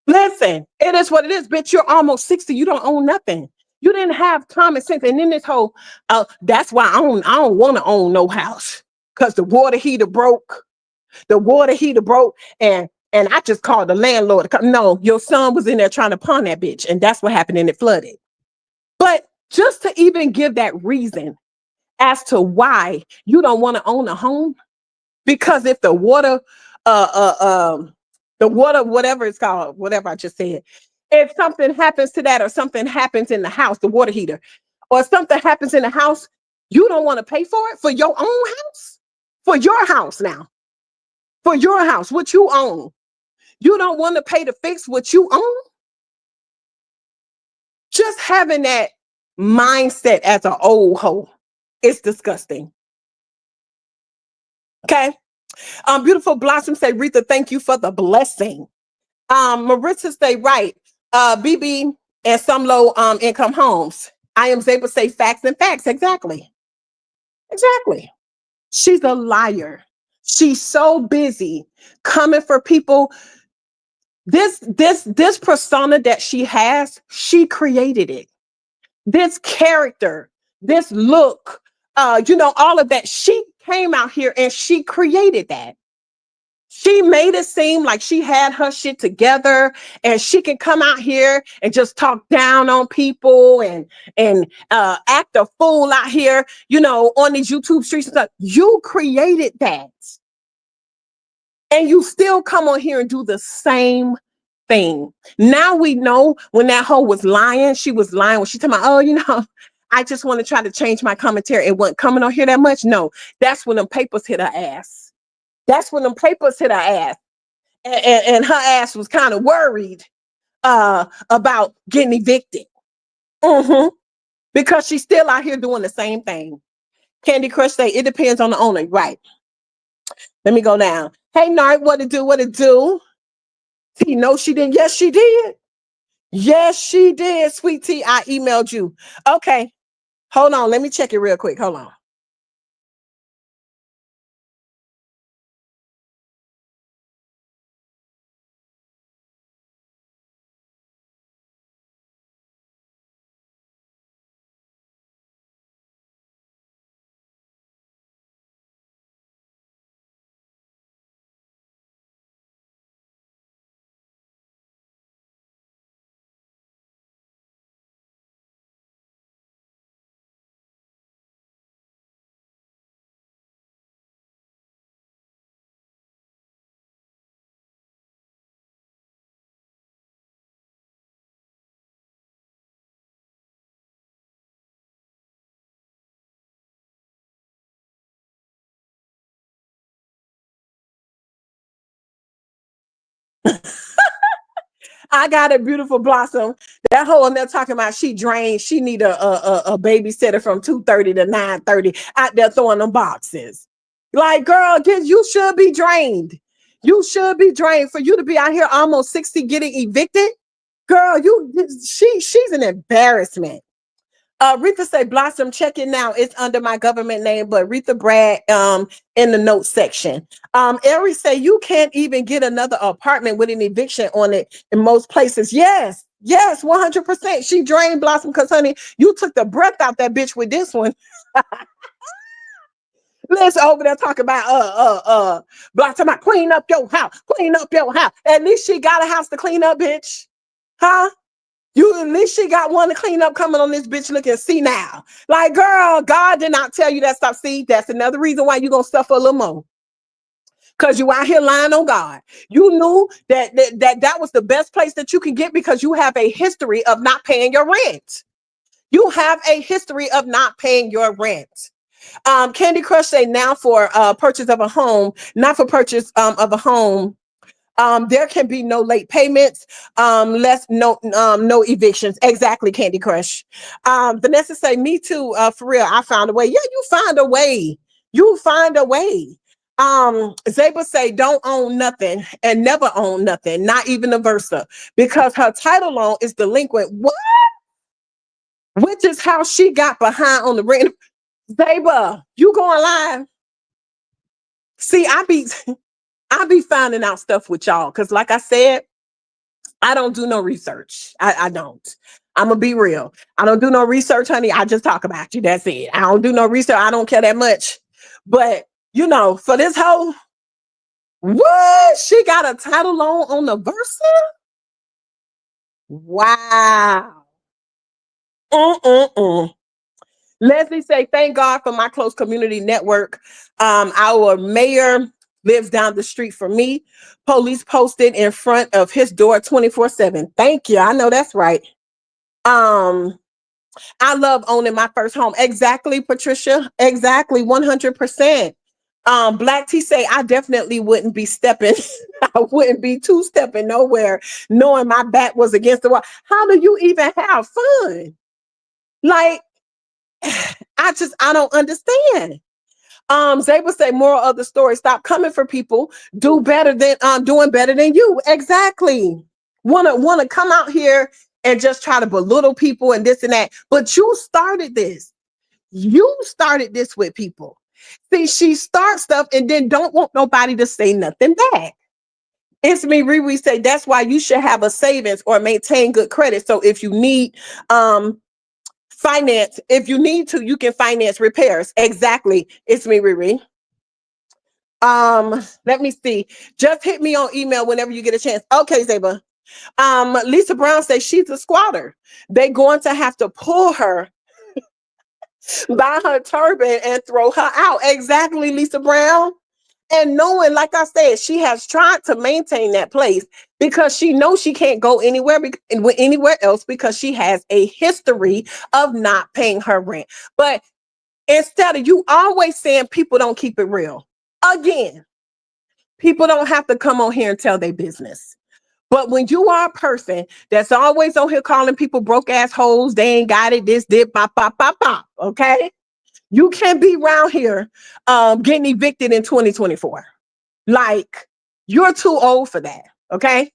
listen, it is what it is, bitch. You're almost 60. You don't own nothing. You didn't have common sense. And then this whole, that's why I don't want to own no house. Because the water heater broke. The water heater broke. And I just called the landlord to come. No, your son was in there trying to pawn that bitch. And that's what happened, and it flooded. But just to even give that reason as to why you don't want to own a home, because if uh, uh, um, the water, whatever it's called, whatever I just said, if something happens to that, or something happens in the house, the water heater, or something happens in the house, you don't want to pay for it for your own house, for your house now, for your house, what you own. You don't want to pay to fix what you own. Just having that mindset as an old hoe, it's disgusting. Okay. Beautiful Blossom say, Rita, thank you for the blessing. Maritza say, right. BB and some low income homes. I am able to say facts and facts. Exactly. Exactly. She's a liar. She's so busy coming for people. This persona that she has, she created it. This character, this look, all of that. She came out here and she created that. She made it seem like she had her shit together and she can come out here and just talk down on people and act a fool out here, on these YouTube streets and stuff. You created that. And you still come on here and do the same thing. Now we know when that hoe was lying, she was lying when she talking about, I just want to try to change my commentary. It wasn't coming on here that much. No, that's when them papers hit her ass. That's when them papers hit her ass. And her ass was kind of worried about getting evicted. Because she's still out here doing the same thing. Candy Crush say, it depends on the owner. Right. Let me go down. Hey, Nart, what it do? What it do? T, no, she didn't. Yes, she did. Yes, she did. Sweet Tea, I emailed you. Okay. Hold on. Let me check it real quick. Hold on. I got a Beautiful Blossom. That whole and they're talking about she drained. She need a babysitter from 2:30 to 9:30 out there throwing them boxes. Like, girl, you should be drained. You should be drained for you to be out here almost 60 getting evicted. Girl, she's an embarrassment. Rita say, Blossom, check it now. It's under my government name, but Rita Brad in the notes section. Ari say, you can't even get another apartment with an eviction on it in most places. Yes, 100%. She drained Blossom because, honey, you took the breath out that bitch with this one. Let's over there talking about Blossom, clean up your house, clean up your house. At least she got a house to clean up, bitch. Huh? You at least she got one to clean up coming on this bitch looking see now. Like, girl, God did not tell you that stuff. See, that's another reason why you're gonna suffer a little more. Cause you out here lying on God. You knew that was the best place that you can get because you have a history of not paying your rent. You have a history of not paying your rent. Candy Crush say now for purchase of a home, not for purchase of a home. There can be no late payments, no evictions. Exactly, Candy Crush. Vanessa say, me too, for real. I found a way. Yeah, you find a way. You find a way. Zaba say, don't own nothing and never own nothing, not even a Versa, because her title loan is delinquent. What? Which is how she got behind on the rent. Zaba, you going live? See, I be finding out stuff with y'all because, like I said, I don't do no research. I don't. I'm gonna be real. I don't do no research, honey. I just talk about you. That's it. I don't do no research. I don't care that much. But for this whole what? She got a title loan on the Versa? Wow. Mm-mm-mm. Leslie say, thank God for my close community network. Our mayor lives down the street from me. Police posted in front of his door 24/7. Thank you. I know that's right. I love owning my first home. Exactly, Patricia. Exactly, 100%. Black T say, I definitely wouldn't be stepping. I wouldn't be two-stepping nowhere, knowing my back was against the wall. How do you even have fun? Like, I don't understand. Zaba say, moral of the story, stop coming for people, do better than doing better than you. Exactly. Wanna come out here and just try to belittle people and this and that. But you started this. You started this with people. See, she starts stuff and then don't want nobody to say nothing back. It's me, Riri say that's why you should have a savings or maintain good credit. So if you need finance, if you need to, you can finance repairs. Exactly. It's me, Riri. Let me see. Just hit me on email whenever you get a chance. Okay, Zaba. Lisa Brown says she's a squatter. They're going to have to pull her by her turban and throw her out. Exactly, Lisa Brown. And knowing, like I said, she has tried to maintain that place because she knows she can't go anywhere else because she has a history of not paying her rent. But instead of you always saying people don't keep it real, again, people don't have to come on here and tell their business. But when you are a person that's always on here calling people broke ass hoes, they ain't got it, this, pop, pop, pop, pop, okay? You can't be around here getting evicted in 2024. Like, you're too old for that, okay?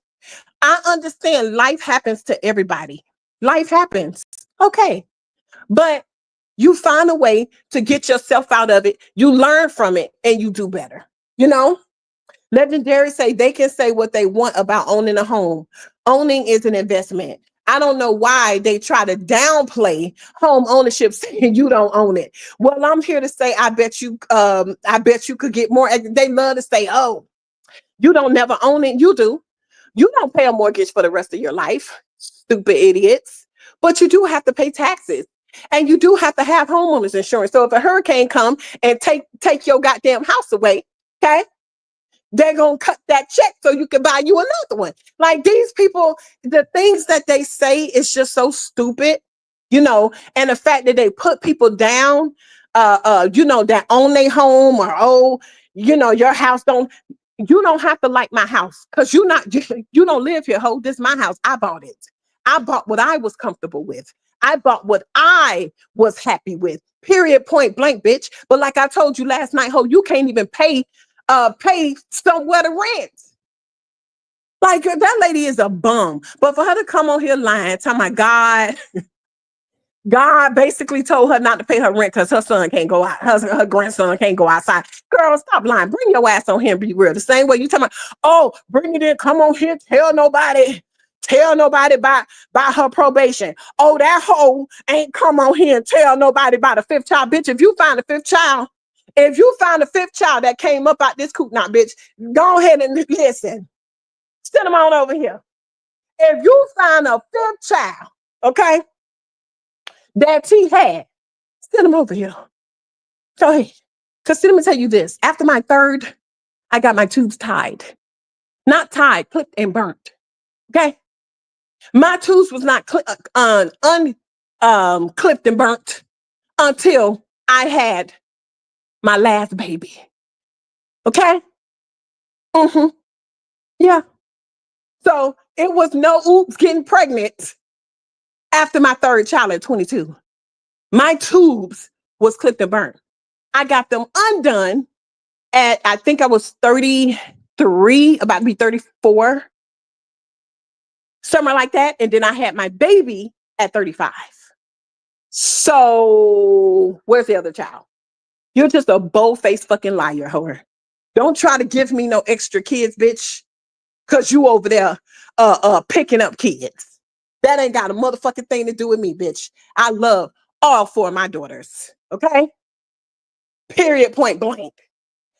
I understand life happens to everybody. Life happens, okay. But you find a way to get yourself out of it. You learn from it and you do better, you know? Legendary say they can say what they want about owning a home. Owning is an investment. I don't know why they try to downplay home ownership saying you don't own it. Well, I'm here to say I bet you could get more. They love to say, oh, you don't never own it. You do. You don't pay a mortgage for the rest of your life, stupid idiots. But you do have to pay taxes. And you do have to have homeowners insurance. So if a hurricane come and take your goddamn house away, okay? They're going to cut that check so you can buy you another one. Like, these people, the things that they say is just so stupid, and the fact that they put people down, that own their home or, your house you don't have to like my house because you don't live here, ho. This is my house. I bought it. I bought what I was comfortable with. I bought what I was happy with. Period, point blank, bitch. But like I told you last night, ho, you can't even pay somewhere to rent. Like, that lady is a bum. But for her to come on here lying, tell my God, God basically told her not to pay her rent because her son can't go out. Her grandson can't go outside. Girl, stop lying. Bring your ass on here and be real. The same way you talking about, oh, bring it in. Come on here. Tell nobody. Tell nobody by her probation. Oh, that hoe ain't come on here and tell nobody about the fifth child. Bitch, if you find a fifth child that came up out this coop now, bitch, go ahead and listen. Send them on over here. If you find a fifth child, okay, that he had, send them over here. Go ahead. Because let me tell you this. After my third, I got my tubes tied. Not tied, clipped and burnt. Okay? My tubes was not clipped and burnt until I had my last baby. Okay? Mm-hmm. Yeah. So it was no oops getting pregnant after my third child at 22. My tubes was clipped and burnt. I got them undone at, I think I was 33, about to be 34, somewhere like that. And then I had my baby at 35. So where's the other child? You're just a bold-faced fucking liar, whore. Don't try to give me no extra kids, bitch, because you over there picking up kids. That ain't got a motherfucking thing to do with me, bitch. I love all four of my daughters. Okay? Period, point blank.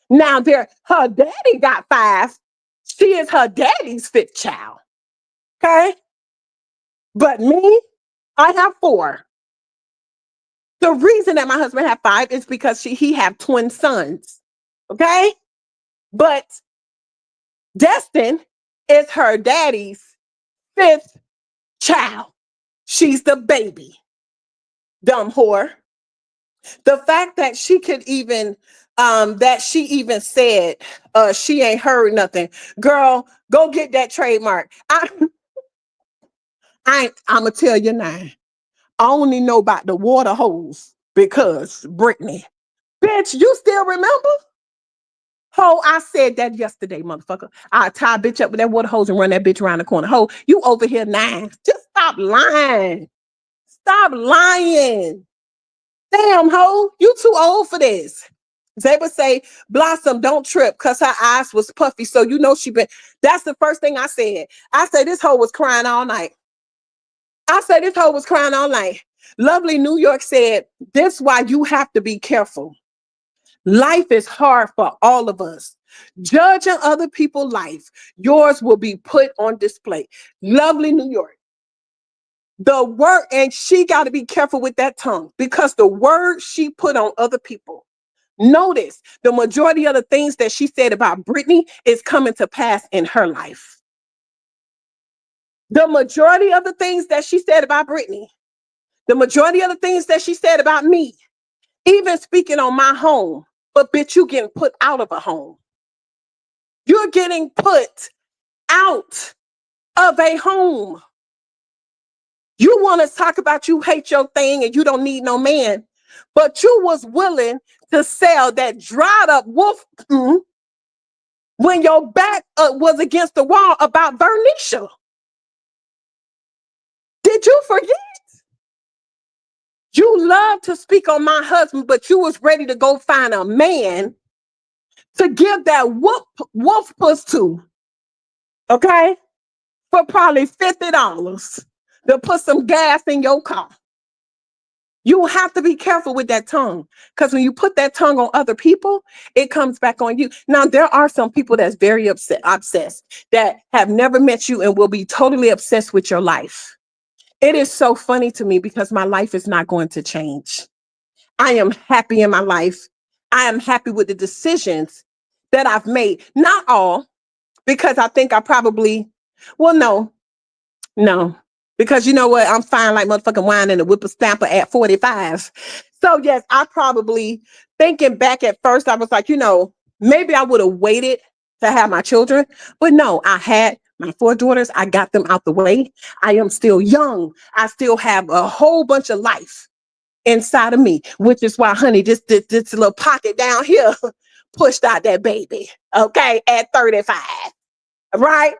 Now her daddy got 5. She is her daddy's 5th child. Okay? But me, I have 4. The reason that my husband had 5 is because he have twin sons. Okay? But Destin is her daddy's 5th child. She's the baby. Dumb whore. The fact that she could even she even said she ain't heard nothing. Girl, go get that trademark. I'm gonna tell you now. I only know about the water hose because Brittany. Bitch, you still remember? Ho, I said that yesterday, motherfucker. I tie a bitch up with that water hose and run that bitch around the corner. Ho, you over here now. Just stop lying. Stop lying. Damn, ho, you too old for this. They would say, Blossom, don't trip, because her eyes was puffy. So you know she been. That's the first thing I said. I said this hoe was crying all night. I said this hoe was crying all night. Lovely New York said, this why you have to be careful. Life is hard for all of us. Judging other people's life, yours will be put on display. Lovely New York. The word, and she got to be careful with that tongue because the word she put on other people. Notice the majority of the things that she said about Brittany is coming to pass in her life. The majority of the things that she said about Brittany, the majority of the things that she said about me, even speaking on my home, but bitch, you getting put out of a home. You're getting put out of a home. You want to talk about you hate your thing and you don't need no man, but you was willing to sell that dried up wolf when your back was against the wall about Vernisha. Did you forget? You love to speak on my husband, but you was ready to go find a man to give that wolf puss to, okay? For probably $50 to put some gas in your car. You have to be careful with that tongue because when you put that tongue on other people, it comes back on you. Now, there are some people that's very obsessed that have never met you and will be totally obsessed with your life. It is so funny to me because my life is not going to change. I am happy in my life. I am happy with the decisions that I've made. Not all, because I think I probably, well, no. Because you know what? I'm fine like motherfucking wine and a whipper stamper at 45. So yes, I probably, thinking back at first, I was like, maybe I would have waited to have my children. But no, I had my 4 daughters. I got them out the way. I am still young. I still have a whole bunch of life inside of me, which is why, honey, this little pocket down here pushed out that baby. Okay, at 35. Right?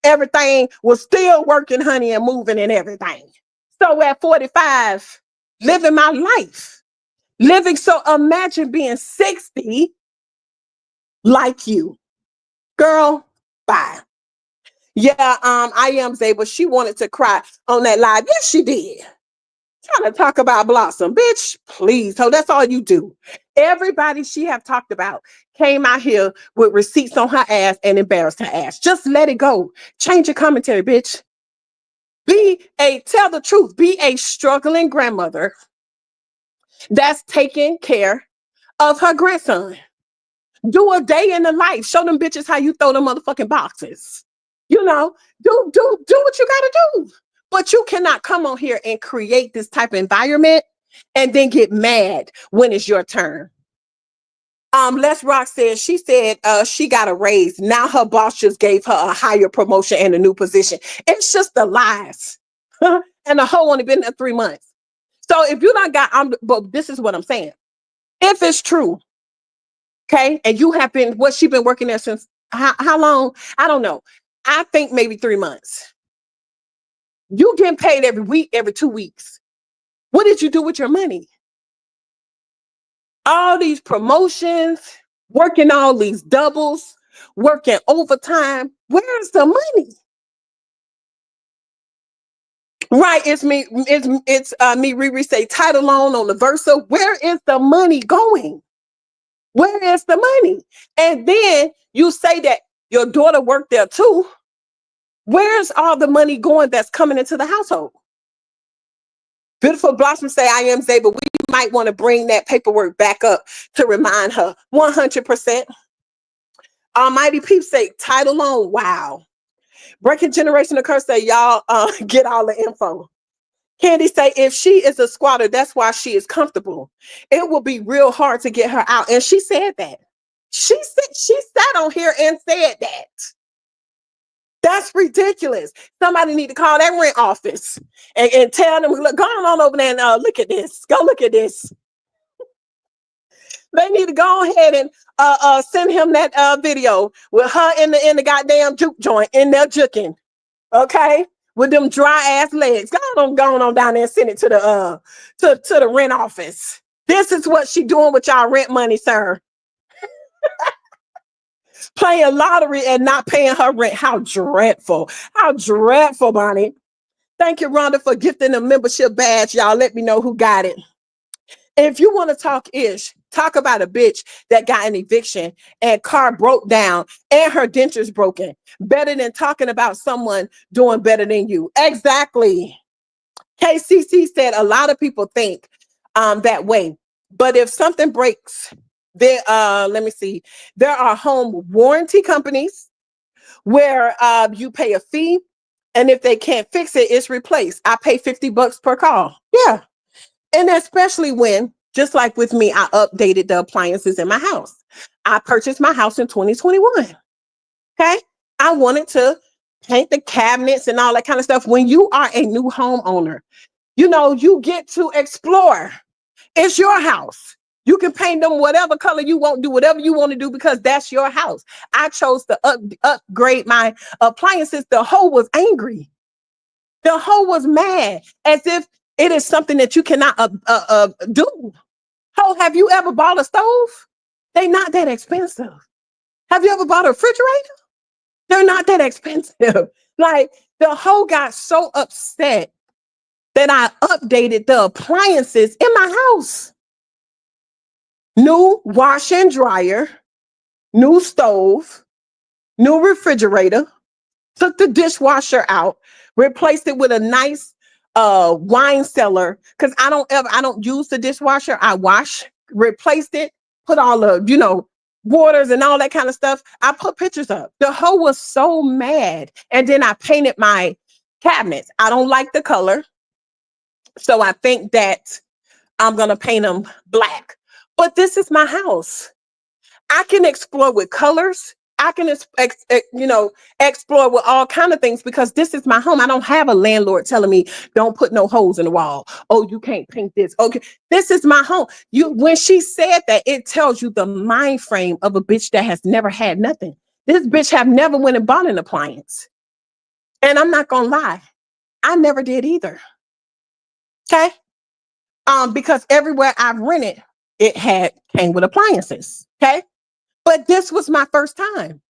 Everything was still working, honey, and moving and everything. So at 45, living my life. Living, so imagine being 60 like you. Girl, bye. Yeah, I am Zaba. She wanted to cry on that live. Yes, she did. Trying to talk about Blossom. Bitch, please. So that's all you do. Everybody she have talked about came out here with receipts on her ass and embarrassed her ass. Just let it go. Change your commentary, bitch. Tell the truth. Be a struggling grandmother that's taking care of her grandson. Do a day in the life. Show them bitches how you throw them motherfucking boxes. You know, do what you gotta do. But you cannot come on here and create this type of environment and then get mad when it's your turn. Les Rock said she got a raise. Now her boss just gave her a higher promotion and a new position. It's just the lies. And the hoe only been there 3 months. So if you not got, but this is what I'm saying. If it's true, okay, and you have been, she been working there since how long? I don't know. I think maybe 3 months. You getting paid every week, every 2 weeks. What did you do with your money? All these promotions, working all these doubles, working overtime. Where's the money? Right, it's me. It's me. Riri say title loan on the Versa. Where is the money going? Where is the money? And then you say that your daughter worked there too. Where's all the money going that's coming into the household? Beautiful Blossom say, I am Zay, but we might want to bring that paperwork back up to remind her. 100%. Almighty Peep say, title loan. Wow. Breaking Generational Curse say, y'all get all the info. Candy say, if she is a squatter, that's why she is comfortable. It will be real hard to get her out. And she said that. She sat on here and said that. That's ridiculous. Somebody need to call that rent office and tell them, look, go on over there and look at this. Go look at this. They need to go ahead and send him that video with her in the goddamn juke joint in there juking. Okay? With them dry ass legs. Go on down there and send it to the rent office. This is what she doing with y'all rent money, sir. Playing lottery and not paying her rent. How dreadful. How dreadful, Bonnie. Thank you, Rhonda, for gifting a membership badge. Y'all let me know who got it. If you want to talk ish, talk about a bitch that got an eviction and car broke down and her dentures broken. Better than talking about someone doing better than you. Exactly. KCC said a lot of people think that way. But if something breaks, let me see. There are home warranty companies where you pay a fee. And if they can't fix it, it's replaced. I pay $50 per call. Yeah. And especially when, just like with me, I updated the appliances in my house. I purchased my house in 2021. Okay. I wanted to paint the cabinets and all that kind of stuff. When you are a new homeowner, you get to explore. It's your house. You can paint them whatever color you want, do whatever you want to do because that's your house. I chose to upgrade my appliances. The hoe was angry. The hoe was mad as if it is something that you cannot do. Hoe, have you ever bought a stove? They're not that expensive. Have you ever bought a refrigerator? They're not that expensive. Like the hoe got so upset that I updated the appliances in my house. New washer and dryer, new stove, new refrigerator, took the dishwasher out, replaced it with a nice wine cellar because I don't use the dishwasher. I wash, replaced it, put all the waters and all that kind of stuff. I put pictures up. The hoe was so mad. And then I painted my cabinets. I don't like the color. So I think that I'm gonna paint them black. But this is my house. I can explore with colors. I can explore with all kind of things because this is my home. I don't have a landlord telling me don't put no holes in the wall. Oh, you can't paint this. Okay, this is my home. When she said that, it tells you the mind frame of a bitch that has never had nothing. This bitch have never went and bought an appliance. And I'm not gonna lie, I never did either. Okay. Because everywhere I've rented, it had came with appliances. Okay. But this was my first time.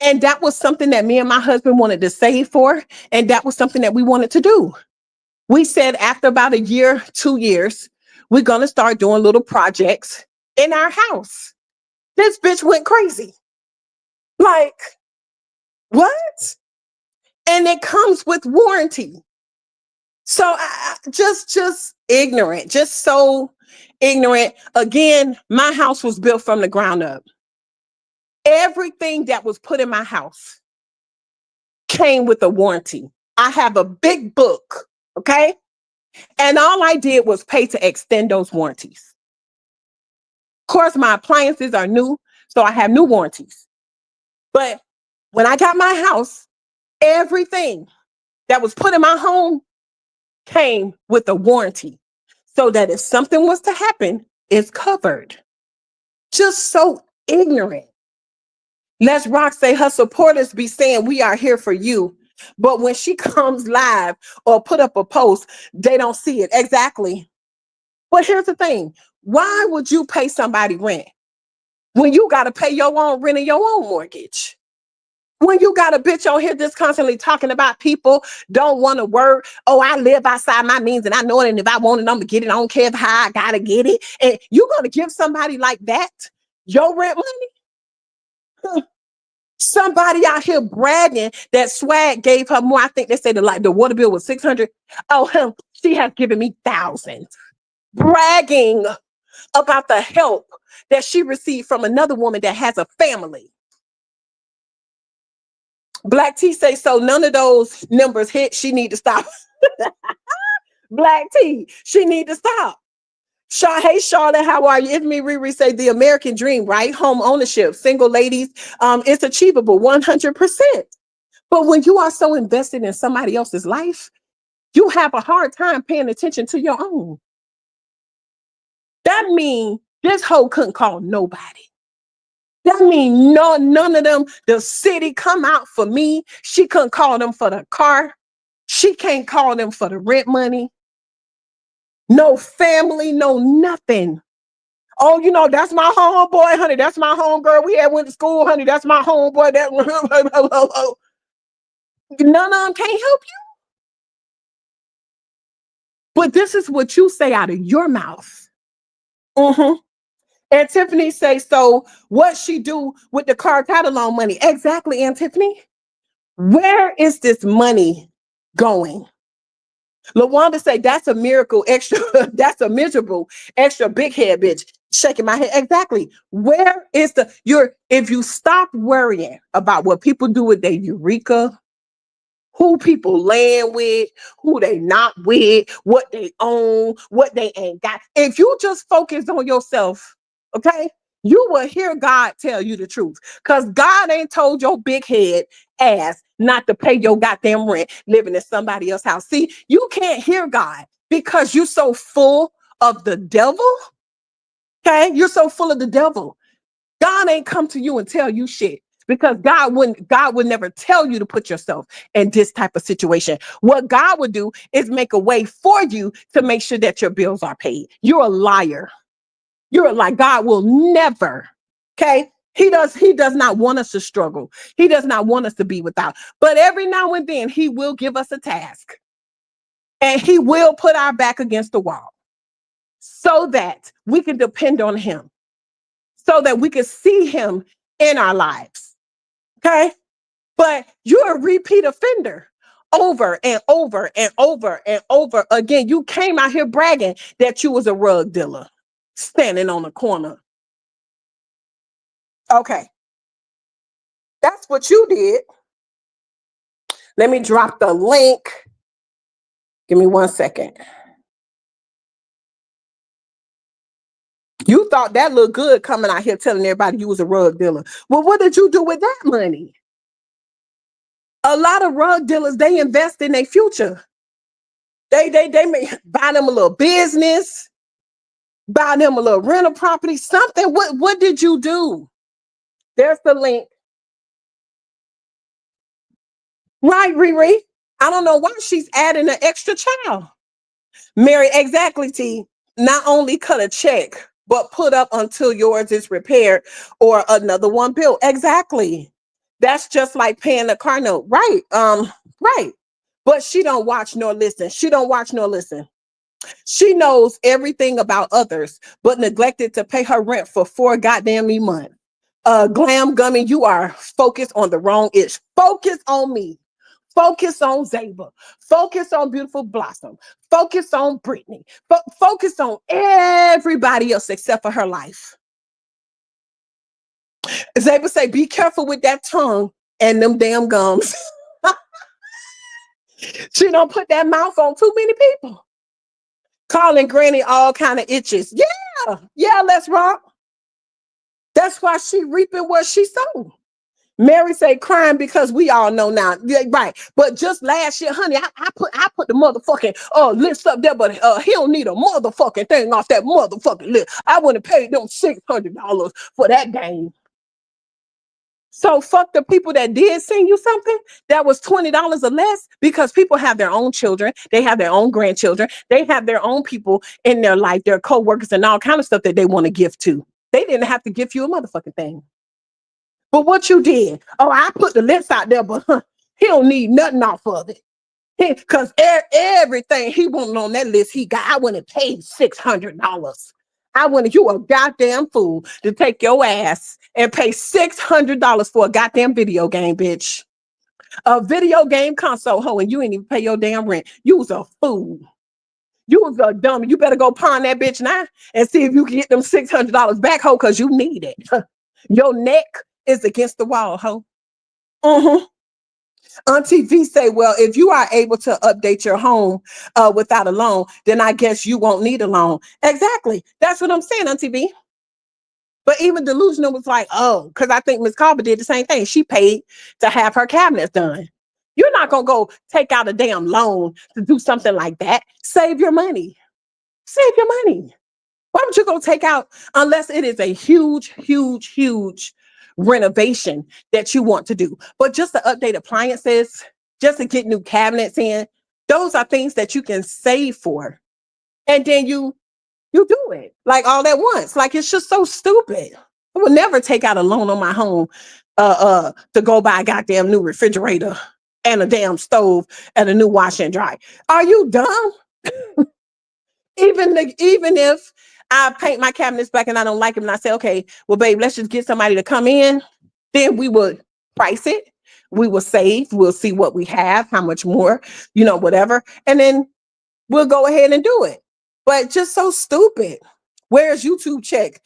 And that was something that me and my husband wanted to save for. And that was something that we wanted to do. We said after about a year, 2 years, we're going to start doing little projects in our house. This bitch went crazy. Like, what? And it comes with warranty. So just ignorant, just so ignorant. Again, my house was built from the ground up. Everything that was put in my house came with a warranty. I have a big book, okay? And all I did was pay to extend those warranties. Of course, my appliances are new, so I have new warranties. But when I got my house, everything that was put in my home came with a warranty so that if something was to happen, it's covered. Just so ignorant. Les Rock say her supporters be saying we are here for you. But when she comes live or put up a post, they don't see it. Exactly. But here's the thing. Why would you pay somebody rent when you got to pay your own rent and your own mortgage? When you got a bitch on here just constantly talking about people don't want to work. Oh, I live outside my means and I know it. And if I want it, I'm going to get it. I don't care how I got to get it. And you going to give somebody like that your rent money? Somebody out here bragging that Swag gave her more. I think they said the water bill was 600. Oh, she has given me thousands. Bragging about the help that she received from another woman that has a family. Black T say, so none of those numbers hit. She need to stop. Black T, she need to stop. Hey, Charlotte, how are you? It's me, Riri, say the American dream, right? Home ownership, single ladies, it's achievable 100%. But when you are so invested in somebody else's life, you have a hard time paying attention to your own. That means this hoe couldn't call nobody. That means none of them, the city come out for me. She couldn't call them for the car. She can't call them for the rent money. No family, no nothing. Oh, you know, that's my homeboy, honey. That's my homegirl. We had went to school, honey. That's my homeboy. That none of them can't help you. But this is what you say out of your mouth. Mm-hmm. And Tiffany say, so what she do with the car title loan money? Exactly, Aunt Tiffany. Where is this money going? LaWanda say, that's a miracle extra. That's a miserable extra big head bitch. Shaking my head. Exactly. Where is if you stop worrying about what people do with their Eureka, who people land with, who they not with, what they own, what they ain't got. If you just focus on yourself, okay, you will hear God tell you the truth. Because God ain't told your big head ass not to pay your goddamn rent living in somebody else's house. See, you can't hear God because you're so full of the devil. Okay, you're so full of the devil. God ain't come to you and tell you shit. Because God would never tell you to put yourself in this type of situation. What God would do is make a way for you to make sure that your bills are paid. You're a liar. You're a liar. God will never, okay? He does not want us to struggle. He does not want us to be without. But every now and then he will give us a task. And he will put our back against the wall so that we can depend on him. So that we can see him in our lives. Okay, but you're a repeat offender over and over and over and over again. You came out here bragging that you was a rug dealer standing on the corner. Okay, that's what you did. Let me drop the link. Give me 1 second. You thought that looked good coming out here telling everybody you was a rug dealer. Well, what did you do with that money? A lot of rug dealers, they invest in their future. They may buy them a little business, buy them a little rental property, something. What did you do? There's the link. Right, Riri. I don't know why she's adding an extra child. Mary, exactly, T. not only cut a check, but put up until yours is repaired or another one built. Exactly. That's just like paying a car note. Right. Right. But she don't watch nor listen. She don't watch nor listen. She knows everything about others, but neglected to pay her rent for 4 goddamn months. Glam Gummy, you are focused on the wrong ish. Focus on me. Focus on Zaba. Focus on Beautiful Blossom. Focus on Brittany. Focus on everybody else except for her life. Zaba say, be careful with that tongue and them damn gums. She don't put that mouth on too many people. Calling Granny all kind of itches. Yeah, yeah, let's rock. That's why she reaping what she sowed. Mary say crying because we all know now. Yeah, right. But just last year, honey, I put the motherfucking list up there, but he don't need a motherfucking thing off that motherfucking list. I wouldn't have paid them $600 for that game. So fuck the people that did send you something that was $20 or less, because people have their own children, they have their own grandchildren, they have their own people in their life, their co-workers and all kind of stuff that they want to give to. They didn't have to give you a motherfucking thing. But what you did, I put the list out there, but he don't need nothing off of it. Because everything he wanted on that list, he got. I wouldn't have paid $600. I wouldn't. You a goddamn fool to take your ass and pay $600 for a goddamn video game, bitch. A video game console, ho, and you ain't even pay your damn rent. You was a fool. You was a dummy. You better go pawn that bitch now and see if you can get them $600 back, ho, because you need it. Your neck is against the wall, ho. Mm-hmm. Auntie V say, well, if you are able to update your home without a loan, then I guess you won't need a loan. Exactly. That's what I'm saying, Auntie V. But even Delusional was like, oh, because I think Miss Carver did the same thing. She paid to have her cabinets done. You're not going to go take out a damn loan to do something like that. Save your money. Save your money. Why would you go take out, unless it is a huge, huge, huge renovation that you want to do? But just to update appliances, just to get new cabinets in, those are things that you can save for. And then you do it like all at once. Like, it's just so stupid. I would never take out a loan on my home to go buy a goddamn new refrigerator and a damn stove and a new wash and dry. Are you dumb? Even if I paint my cabinets back and I don't like them, and I say, okay, well, babe, let's just get somebody to come in. Then we would price it. We will save. We'll see what we have, how much more, whatever. And then we'll go ahead and do it. But just so stupid. Where's YouTube check?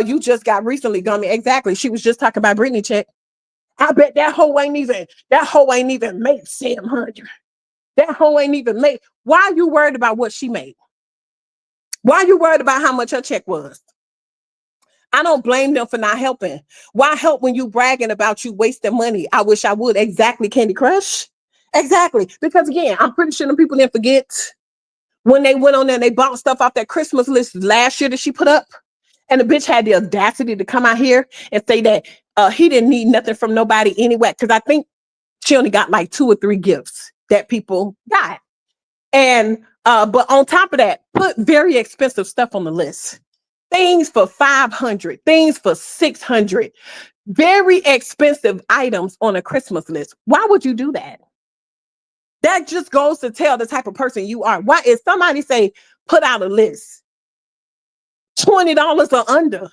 You just got recently, Gummy. Exactly. She was just talking about Brittany check. I bet that hoe ain't even make 700. That hoe ain't even make. Why are you worried about what she made? Why are you worried about how much her check was? I don't blame them for not helping. Why help when you bragging about you wasting money? I wish I would. Exactly, Candy Crush. Exactly. Because again, I'm pretty sure the people didn't forget when they went on there and they bought stuff off that Christmas list last year that she put up. And the bitch had the audacity to come out here and say that he didn't need nothing from nobody anyway. Because I think she only got like 2 or 3 gifts that people got. And but on top of that, put very expensive stuff on the list. Things for 500, things for 600, very expensive items on a Christmas list. Why would you do that? That just goes to tell the type of person you are. Why, if somebody say, put out a list, $20 or under,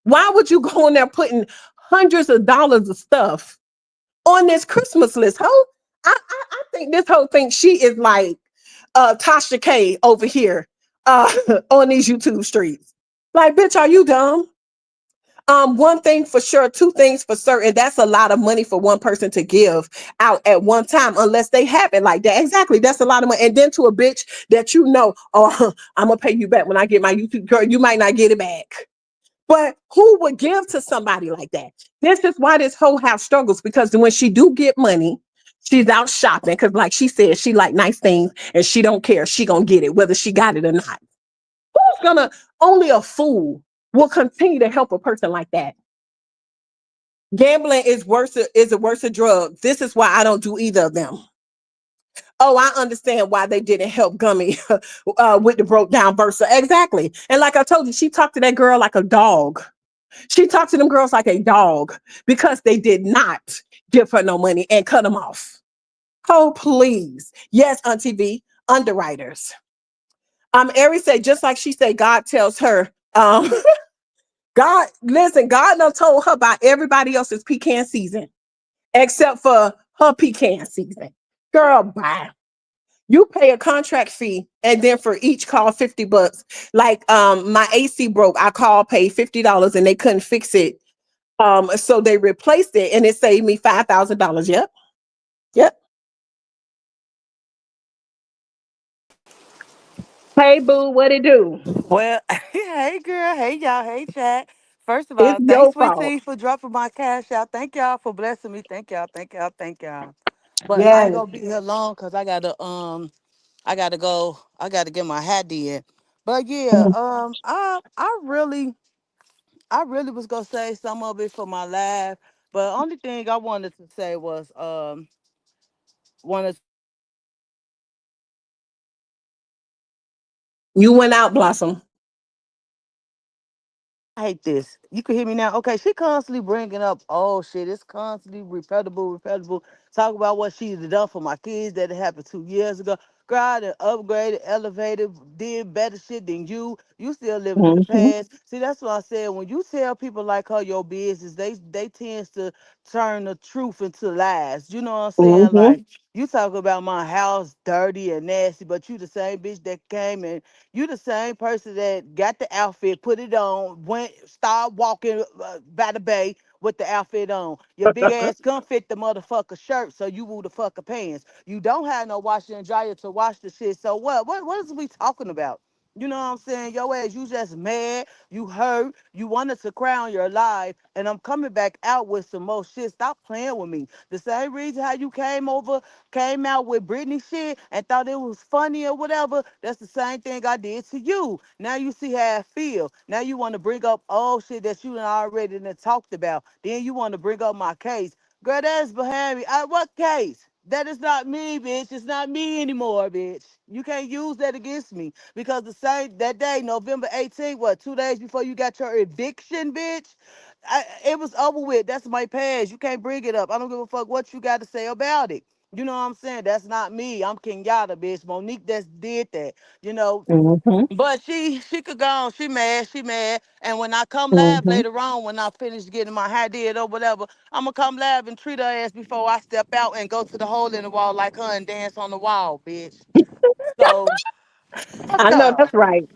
why would you go in there putting hundreds of dollars of stuff on this Christmas list? I think this whole thing, she is like Tasha K over here on these YouTube streets. Like, bitch, are you dumb? One thing for sure, 2 things for certain. That's a lot of money for one person to give out at one time, unless they have it like that. Exactly. That's a lot of money. And then to a bitch that I'm going to pay you back when I get my YouTube, girl, you might not get it back. But who would give to somebody like that? This is why this whole house struggles, because when she do get money, she's out shopping. Because like she said, she like nice things and she don't care. She going to get it, whether she got it or not. Who's gonna, only a fool will continue to help a person like that. Gambling is a worse drug. This is why I don't do either of them. Oh, I understand why they didn't help Gummy with the broke down Versa. Exactly. And like I told you, she talked to that girl like a dog. She talked to them girls like a dog because they did not give her no money and cut them off. Oh, please. Yes, Auntie V, underwriters. Ari said, just like she said, God tells her, God, listen, God done told her about everybody else's pecan season except for her pecan season. Girl, bye. You pay a contract fee and then for each call $50. Like my AC broke, I called, paid $50 and they couldn't fix it. So they replaced it and it saved me $5,000. Yep. Yep. Hey boo, what it do? Well, hey girl, hey y'all, hey chat. First of It's all, thanks your fault. Sweetteayt for dropping my cash out. Thank y'all for blessing me. Thank y'all, thank y'all, thank y'all. But I ain't Yes. gonna be here long because I gotta go. I gotta get my hat did. But yeah, Mhm. I really was gonna say some of it for my laugh. But only thing I wanted to say was wanted You went out, Blossom. I hate this. You can hear me now. Okay, she constantly bringing up, oh shit, it's constantly repetible, repetible. Talk about what she's done for my kids that it happened 2 years ago. Girl, I done upgraded, elevated, did better shit than you. You still living in the Hmm. past. See, that's what I said. When you tell people like her your business, they tends to turn the truth into lies. You know what I'm saying? Hmm. Like you talk about my house dirty and nasty, but you the same bitch that came and you the same person that got the outfit, put it on, went, started walking by the bay with the outfit on. Your big ass couldn't fit the motherfucker shirt, so you wore the fucker pants. You don't have no washer and dryer to wash the shit. So what? What is we talking about? You know what I'm saying? Your ass, you just mad, you hurt, you wanted to crown your life, and I'm coming back out with some more shit. Stop playing with me. The same reason how you came out with Britney shit and thought it was funny or whatever. That's the same thing I did to you. Now you see how I feel. Now you want to bring up all shit that you done already done talked about. Then you want to bring up my case. Girl, that is behind me. What case? That is not me, bitch. It's not me anymore, bitch. You can't use that against me because the same that day, November 18th, what, 2 days before you got your eviction, bitch? It was over with. That's my past. You can't bring it up. I don't give a fuck what you got to say about it. You know what I'm saying? That's not me. I'm Kenyatta, bitch. Monique that's did that. You know, Hmm. but she could go on. She mad. She mad. And when I come live Hmm. later on, when I finish getting my hair did or whatever, I'm gonna come live and treat her ass before I step out and go to the hole in the wall like her and dance on the wall, bitch. So let's I know go. that's right.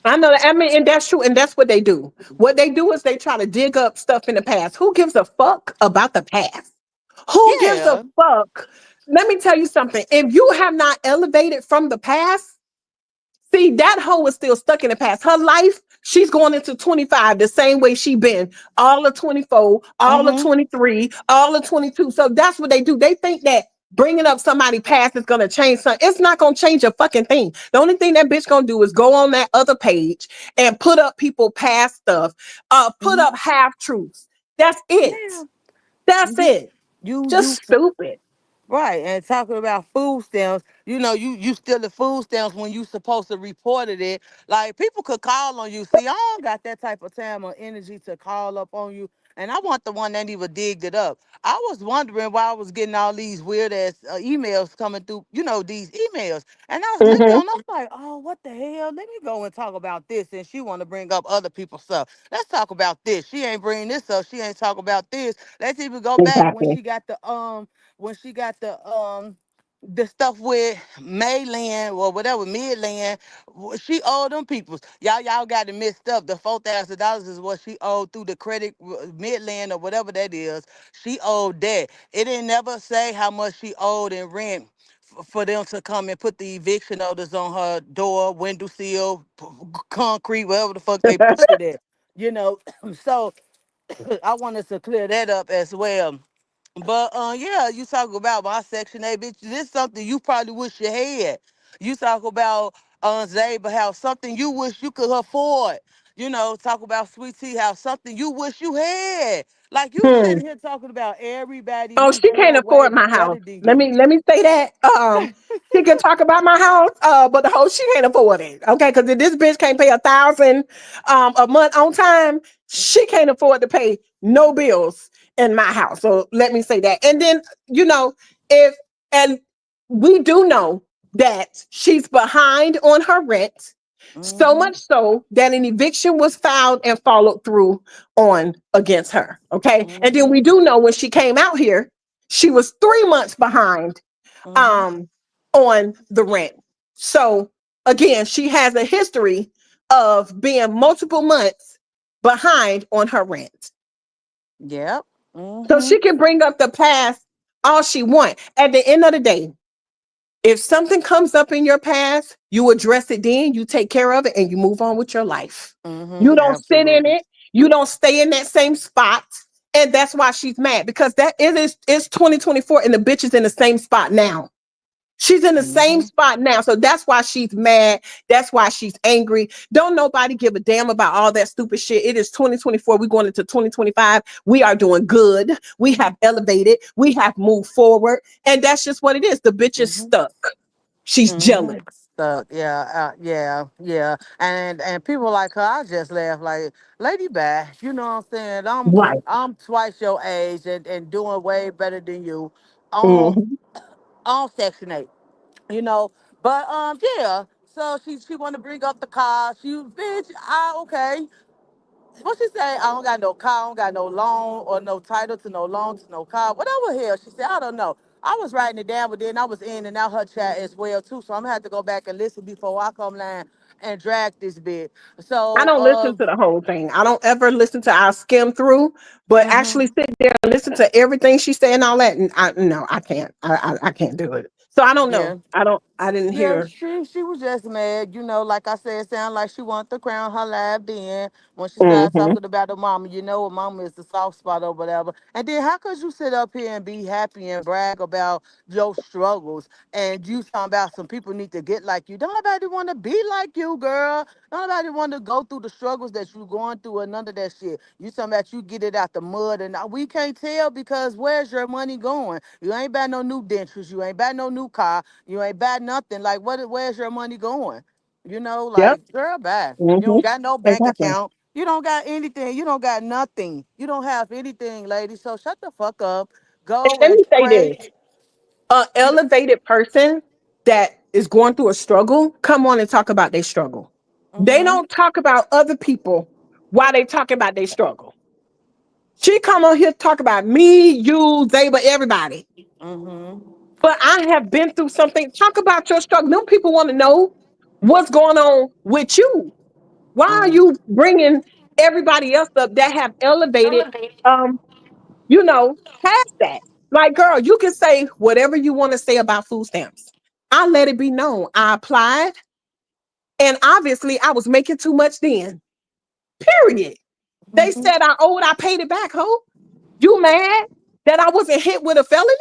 I know that. I mean, and that's true. And that's what they do. What they do is they try to dig up stuff in the past. Who gives a fuck about the past? Who gives a Yeah. fuck? Let me tell you something. If you have not elevated from the past, see, that hoe is still stuck in the past. Her life, she's going into 25 the same way she been all of 24, all of Mm-hmm. 23, all of 22. So that's what they do. They think that bringing up somebody past is going to change something. It's not going to change a fucking thing. The only thing that bitch going to do is go on that other page and put up people past stuff, put Mm-hmm. up half truths. That's it. Yeah. That's You it. Just you stupid. Right, and talking about food stamps, you steal the food stamps when you supposed to reported it. Like people could call on you. See, I don't got that type of time or energy to call up on you, and I want the one that even digged it up. I was wondering why I was getting all these weird ass emails coming through. These emails, and I was looking Hmm. on. I was like, oh, what the hell? Let me go and talk about this. And she want to bring up other people's stuff. Let's talk about this. She ain't bringing this up. She ain't talk about this. Let's even go back Exactly. when she got the stuff with Mayland or whatever Midland, she owed them peoples. Y'all got it mixed up. The $4,000 is what she owed through the credit Midland or whatever that is. She owed that. It didn't never say how much she owed in rent for them to come and put the eviction notice on her door, window sill, concrete, wherever the fuck they put it at. You know, so I wanted to clear that up as well. But yeah, you talk about my Section 8, bitch. This is something you probably wish you had. You talk about Zay, but how something you wish you could afford. talk about sweet tea, how something you wish you had. Like you Hmm. sitting here talking about everybody Oh, who's she can't doing way afford my house. better than Let you. me let me say that. She can talk about my house, but the whole she can't afford it. Okay, because if this bitch can't pay 1,000 a month on time, she Mhm. can't afford to pay no bills in my house. So let me say that. And then you know, if and we do know that she's behind on her rent. So Mhm. much so that an eviction was filed and followed through on against her. Okay. And then we Mhm. do know when she came out here, she was 3 months behind Mhm. um, on the rent. So again, she has a history of being multiple months behind on her rent. Yep. So she Mhm. can bring up the past all she want. At the end of the day, if something comes up in your past, you address it then, you take care of it, and you move on with your life. You Mhm. don't sit in Absolutely. it, you don't stay in that same spot. And that's why she's mad because that it is it's 2024 and the bitch is in the same spot now. She's in the same Mhm. spot now. So that's why she's mad. That's why she's angry. Don't nobody give a damn about all that stupid shit. It is 2024. We're going into 2025. We are doing good. We have elevated. We have moved forward. And that's just what it is. The bitch is Mhm. stuck. She's jealous. Stuck. Yeah. Yeah. Yeah. And people like her, I just laugh like, Lady Bash. You know what I'm saying? I'm Right. I'm twice your age and doing way better than you. On Mhm. on Section 8. You know. But yeah. So she want to bring up the car. She bitch. Okay. What she say? I don't got no car, I don't got no loan or no title to no loan to no car. Whatever hell she said, I don't know. I was writing it down, but then I was in and out her chat as well too. So I'm gonna have to go back and listen before I come line and drag this bit. I So don't listen to the whole thing. I don't ever listen to. I skim through, but actually mhm. sit there and listen to everything she said and all that. And I no, I can't. I can't do it. So I don't know. Yeah. I don't. I didn't Yeah, hear. she was just mad, like I said, it sounded like she wanted to crown her live then when she started Hmm. talking about her mama. Her mama is the soft spot or whatever. And then how could you sit up here and be happy and brag about your struggles and you talking about some people need to get like you? Don't nobody want to be like you, girl. Don't nobody want to go through the struggles that you going through or none of that shit. You talking about you get it out the mud and we can't tell because where's your money going? You ain't buy no new dentures. You ain't buy no new car. You ain't bad nothing. Like, where's your money going? Yep. Girl, bad. You Hmm. don't got no bank Exactly. account. You don't got anything. You don't got nothing. You don't have anything, lady. So shut the fuck up. And Go let and me say pray. this: a elevated person that is going through a struggle, come on and talk about their struggle. They Mm-hmm. don't talk about other people while they talk about their struggle. She come on here talk about me, you, they, but everybody. Mm-hmm. But I have been through something. Talk about your struggle. No people want to know what's going on with you. Why are Mm-hmm. you bringing everybody else up that have elevated, um, past that? Like, girl, you can say whatever you want to say about food stamps. I let it be known. I applied, and obviously, I was making too much then. Period. They Mm-hmm. said I owed. I paid it back. Ho, you mad that I wasn't hit with a felony?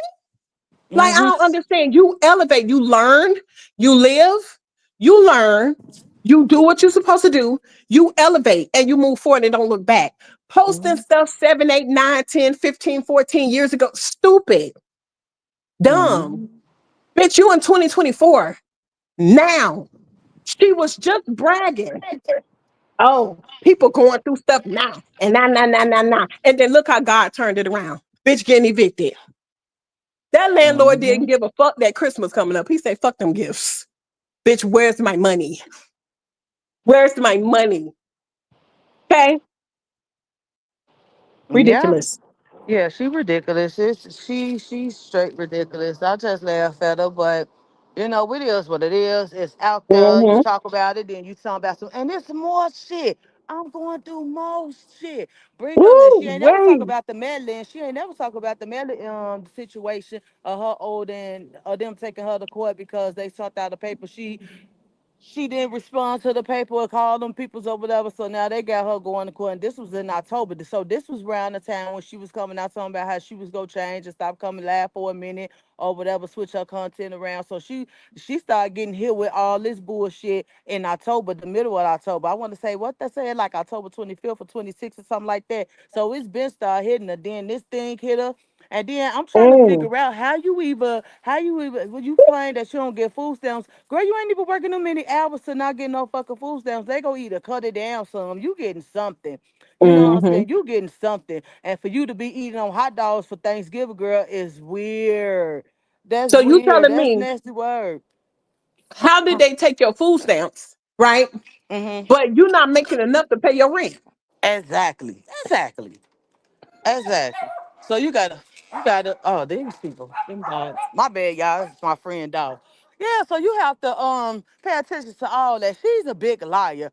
Like, I Mm-hmm. don't understand. You elevate, you learn, you live, you learn, you do what you're supposed to do, you elevate and you move forward and don't look back. Posting Mm-hmm. stuff 7, 8, 9, 10, 15, 14 years ago, stupid, dumb. Mm-hmm. Bitch, you in 2024. Now, she was just bragging. Oh, people going through stuff now. And nah, nah, nah, nah, nah. And then look how God turned it around. Bitch getting evicted. That landlord didn't Mm-hmm. give a fuck that Christmas coming up. He said, fuck them gifts. Bitch, where's my money? Where's my money? Okay? Yeah. Ridiculous. Yeah, she ridiculous. She's straight ridiculous. I just laugh at her, but it is what it is. It's out there. You Mm-hmm. talk about it, then you talk about some, and it's more shit. I'm going through more shit. Bring up that she Woo, ain't never talk wait. about the Madeline. She ain't never talk about the Madeline situation of her old and of them taking her to court because they sought out a paper. she didn't respond to the paper or call them peoples or whatever. So now they got her going to court. And this was in October. So this was around the time when she was coming out talking about how she was gonna change and stop coming live for a minute or whatever, switch her content around. So she started getting hit with all this bullshit in October, the middle of October. I want to say what they said, like October 25th or 26th or something like that. So it's been started hitting her. Then this thing hit her. And then I'm trying to Mm, figure out how you even when you claim that you don't get food stamps, girl, you ain't even working them many hours to not get no fucking food stamps. They go either cut it down some, you getting something. You know what I'm mm-hmm. saying? You getting something. And for you to be eating on hot dogs for Thanksgiving, girl, is weird. That's So you weird. telling That's me nasty word. how did they take your food stamps, right? Mm-hmm. But you're not making enough to pay your rent. Exactly. Exactly. Exactly. So you gotta. Oh, these people, them dogs. My bad, y'all. It's my friend dog. Yeah. So you have to pay attention to all that. She's a big liar.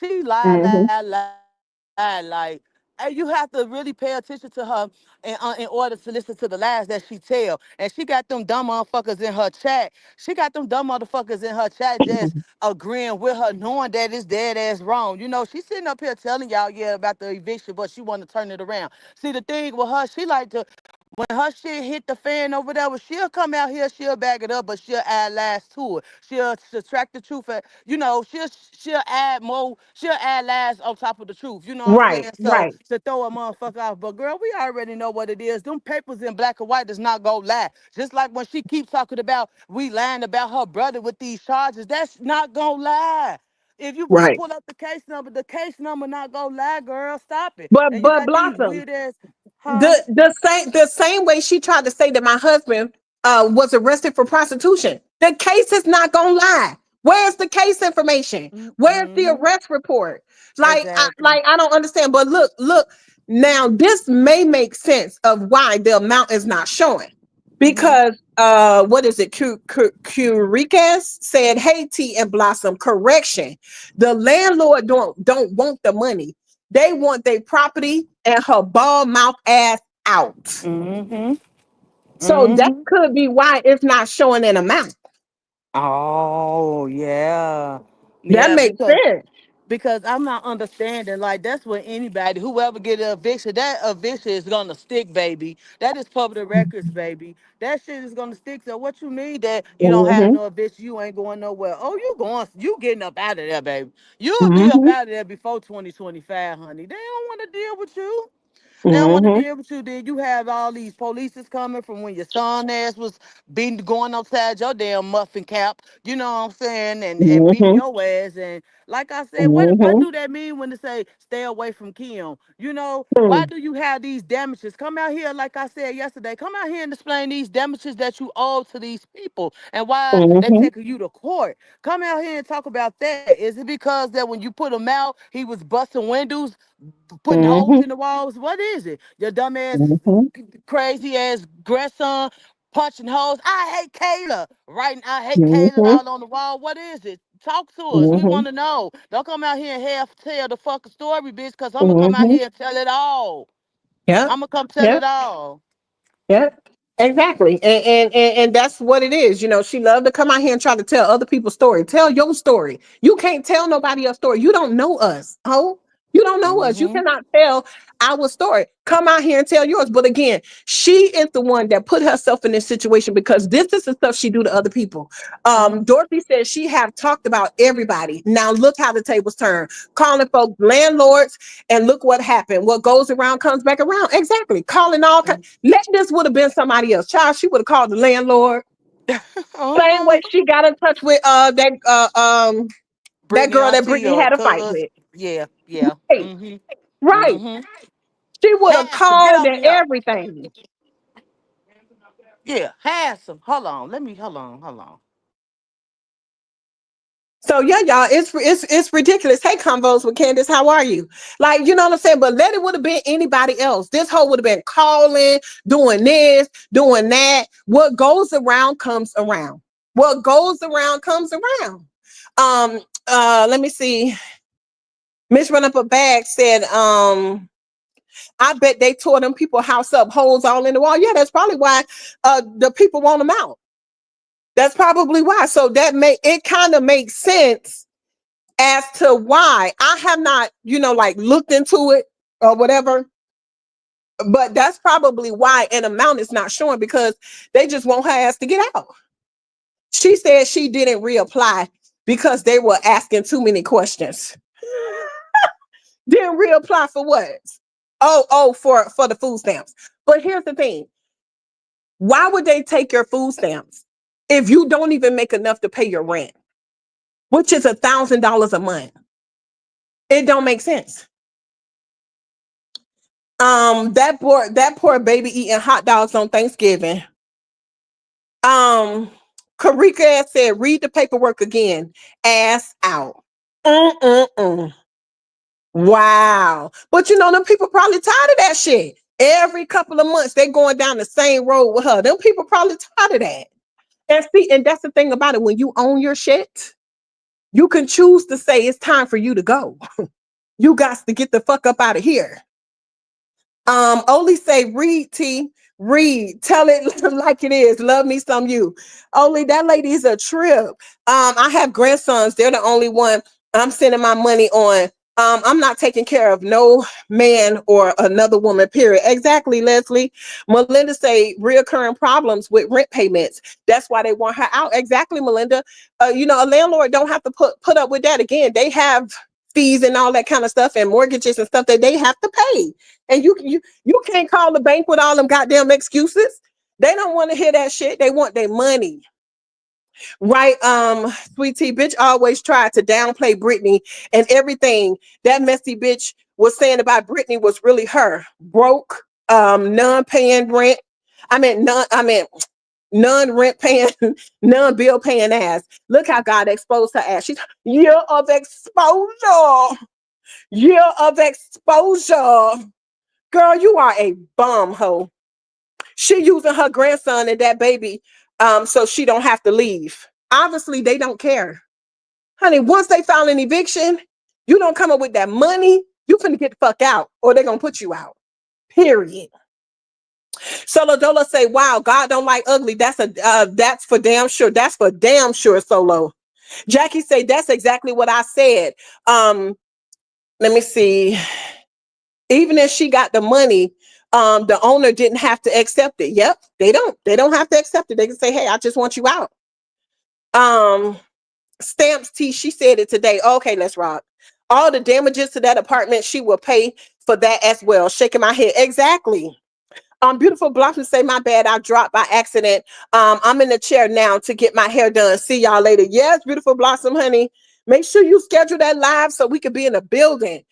She Mm-hmm. lied. Like, and you have to really pay attention to her in order to listen to the lies that she tell. And she got them dumb motherfuckers in her chat. She got them dumb motherfuckers in her chat just agreeing with her, knowing that it's dead ass wrong. You know, she's sitting up here telling y'all, yeah, about the eviction, but she want to turn it around. See, the thing with her, she like to, when her shit hit the fan or whatever, she'll come out here, she'll back it up, but she'll add lies to it. She'll subtract the truth. She'll add more, she'll add lies on top of the truth. You know what I'm Right, saying? So right, to throw a motherfucker off. But girl, we already know what it is. Them papers in black and white does not go lie. Just like when she keeps talking about we lying about her brother with these charges, that's not gonna lie. If you want to right. pull up the case number not gonna lie, girl. Stop it. But And you got these Blossom, weird ass, huh? the same way she tried to say that my husband was arrested for prostitution. The case is not gonna lie. Where's the case information? Where's the Mm-hmm. arrest report? Exactly. I don't understand. But look. Now this may make sense of why the amount is not showing Mm-hmm. because what is it? Curicas said, "Hey T and Blossom, correction. The landlord don't want the money. They want their property and her ball mouth ass out. Mm-hmm. So that Mm-hmm. could be why it's not showing an amount. Oh yeah. That Yeah, makes sense. because I'm not understanding. Like that's what anybody, whoever get an eviction, that eviction is gonna stick, baby. That is public records, baby. That shit is gonna stick. So what you mean that you don't have Mm-hmm. no eviction, you ain't going nowhere? Oh, you getting up out of there, baby. You'll be up Mm-hmm. out of there before 2025, honey. They don't want to deal with you. They don't want to Mm-hmm. deal with you. Then you have all these polices coming from when your son ass was beating, going upside your damn muffin cap. You know what I'm saying? And beating Mm-hmm. your ass. And like I said, what Mm-hmm. do that mean when they say stay away from Kim? You know, why Mm-hmm. do you have these damages? Come out here, like I said yesterday. Come out here and explain these damages that you owe to these people and why they Mm-hmm. taking you to court. Come out here and talk about that. Is it because that when you put him out, he was busting windows, putting holes Mm-hmm. in the walls? What is it? Your dumb ass, Mm-hmm. crazy ass grandson punching holes. I hate Kayla. Writing I hate Kayla Mm-hmm. all on the wall. What is it? Talk to us. We Mm-hmm. want to know. Don't come out here and half tell the fucking story, bitch, because I'm going to come out Mm-hmm. here and tell it all. Yep. I'm going to come tell Yep. it all. Yeah, exactly. And that's what it is. You know, she loved to come out here and try to tell other people's story. Tell your story. You can't tell nobody else's story. You don't know us. Oh, you don't know us. You Mm-hmm. cannot tell our story. Come out here and tell yours. But again, she is the one that put herself in this situation because this is the stuff she do to other people. Mm-hmm. Dorothy says she have talked about everybody. Now look how the tables turn. Calling folks landlords, and look what happened. What goes around comes back around. Exactly. Calling all kinds. Let this would have been somebody else. Child, she would have called the landlord. Same Uh-huh. way she got in touch with that Brittany girl that auntie Brittany or had a fight cuz. with. Yeah, yeah. Right. Mm-hmm. Right. Mm-hmm. She would have Handsome, get called over and here. everything. Yeah, handsome. Hold on. Hold on. So yeah, y'all, it's ridiculous. Hey, convos with Candace, how are you? Like, you know what I'm saying? But let it would have been anybody else. This hoe would have been calling, doing this, doing that. What goes around comes around. What goes around comes around. Let me see. Miss Run Up a Bag said, I bet they tore them people house up, holes all in the wall. Yeah, that's probably why the people want them out. That's probably why. So that it kind of makes sense as to why. I have not, like looked into it or whatever, but that's probably why an amount is not showing because they just want her ass to get out. She said she didn't reapply because they were asking too many questions. Didn't reapply for what? Oh, for the food stamps. But here's the thing. Why would they take your food stamps if you don't even make enough to pay your rent, which is $1,000 a month? It don't make sense. That poor baby eating hot dogs on Thanksgiving. Um, Karika said, read the paperwork again. Ass out. Mm-mm-mm. Wow. But them people probably tired of that shit. Every couple of months, they going down the same road with her. Them people probably tired of that. And see, and that's the thing about it. When you own your shit, you can choose to say it's time for you to go. You got to get the fuck up out of here. Oli say, read T, read, tell it like it is. Love me some you. Oli, that lady is a trip. I have grandsons. They're the only one I'm sending my money on. I'm not taking care of no man or another woman, period. Exactly, Leslie. Melinda say reoccurring problems with rent payments. That's why they want her out. Exactly, Melinda. A landlord don't have to put up with that again. They have fees and all that kind of stuff and mortgages and stuff that they have to pay. And you can't call the bank with all them goddamn excuses. They don't want to hear that shit. They want their money. Right, Sweet Tea, bitch always tried to downplay Brittany and everything that messy bitch was saying about Brittany was really her. Broke, non-paying rent. Non-rent paying, non-bill paying ass. Look how God exposed her ass. She's year of exposure. Year of exposure. Girl, you are a bum hoe. She using her grandson and that baby so she don't have to leave. Obviously, they don't care. Honey, once they file an eviction, you don't come up with that money, you finna get the fuck out or they're gonna put you out. Period. Solo Dolo say, wow, God don't like ugly. That's for damn sure. That's for damn sure, Solo. Jackie say, that's exactly what I said. Let me see. Even if she got the money, the owner didn't have to accept it. Yep, they don't have to accept it. They can say, hey, I just want you out. Stamps T, she said it today. Okay, let's rock. All the damages to that apartment, she will pay for that as well. Shaking my head. Exactly. Beautiful Blossom say, my bad, I dropped by accident. I'm in the chair now to get my hair done. See y'all later. Yes, Beautiful Blossom, honey. Make sure you schedule that live so we could be in the building.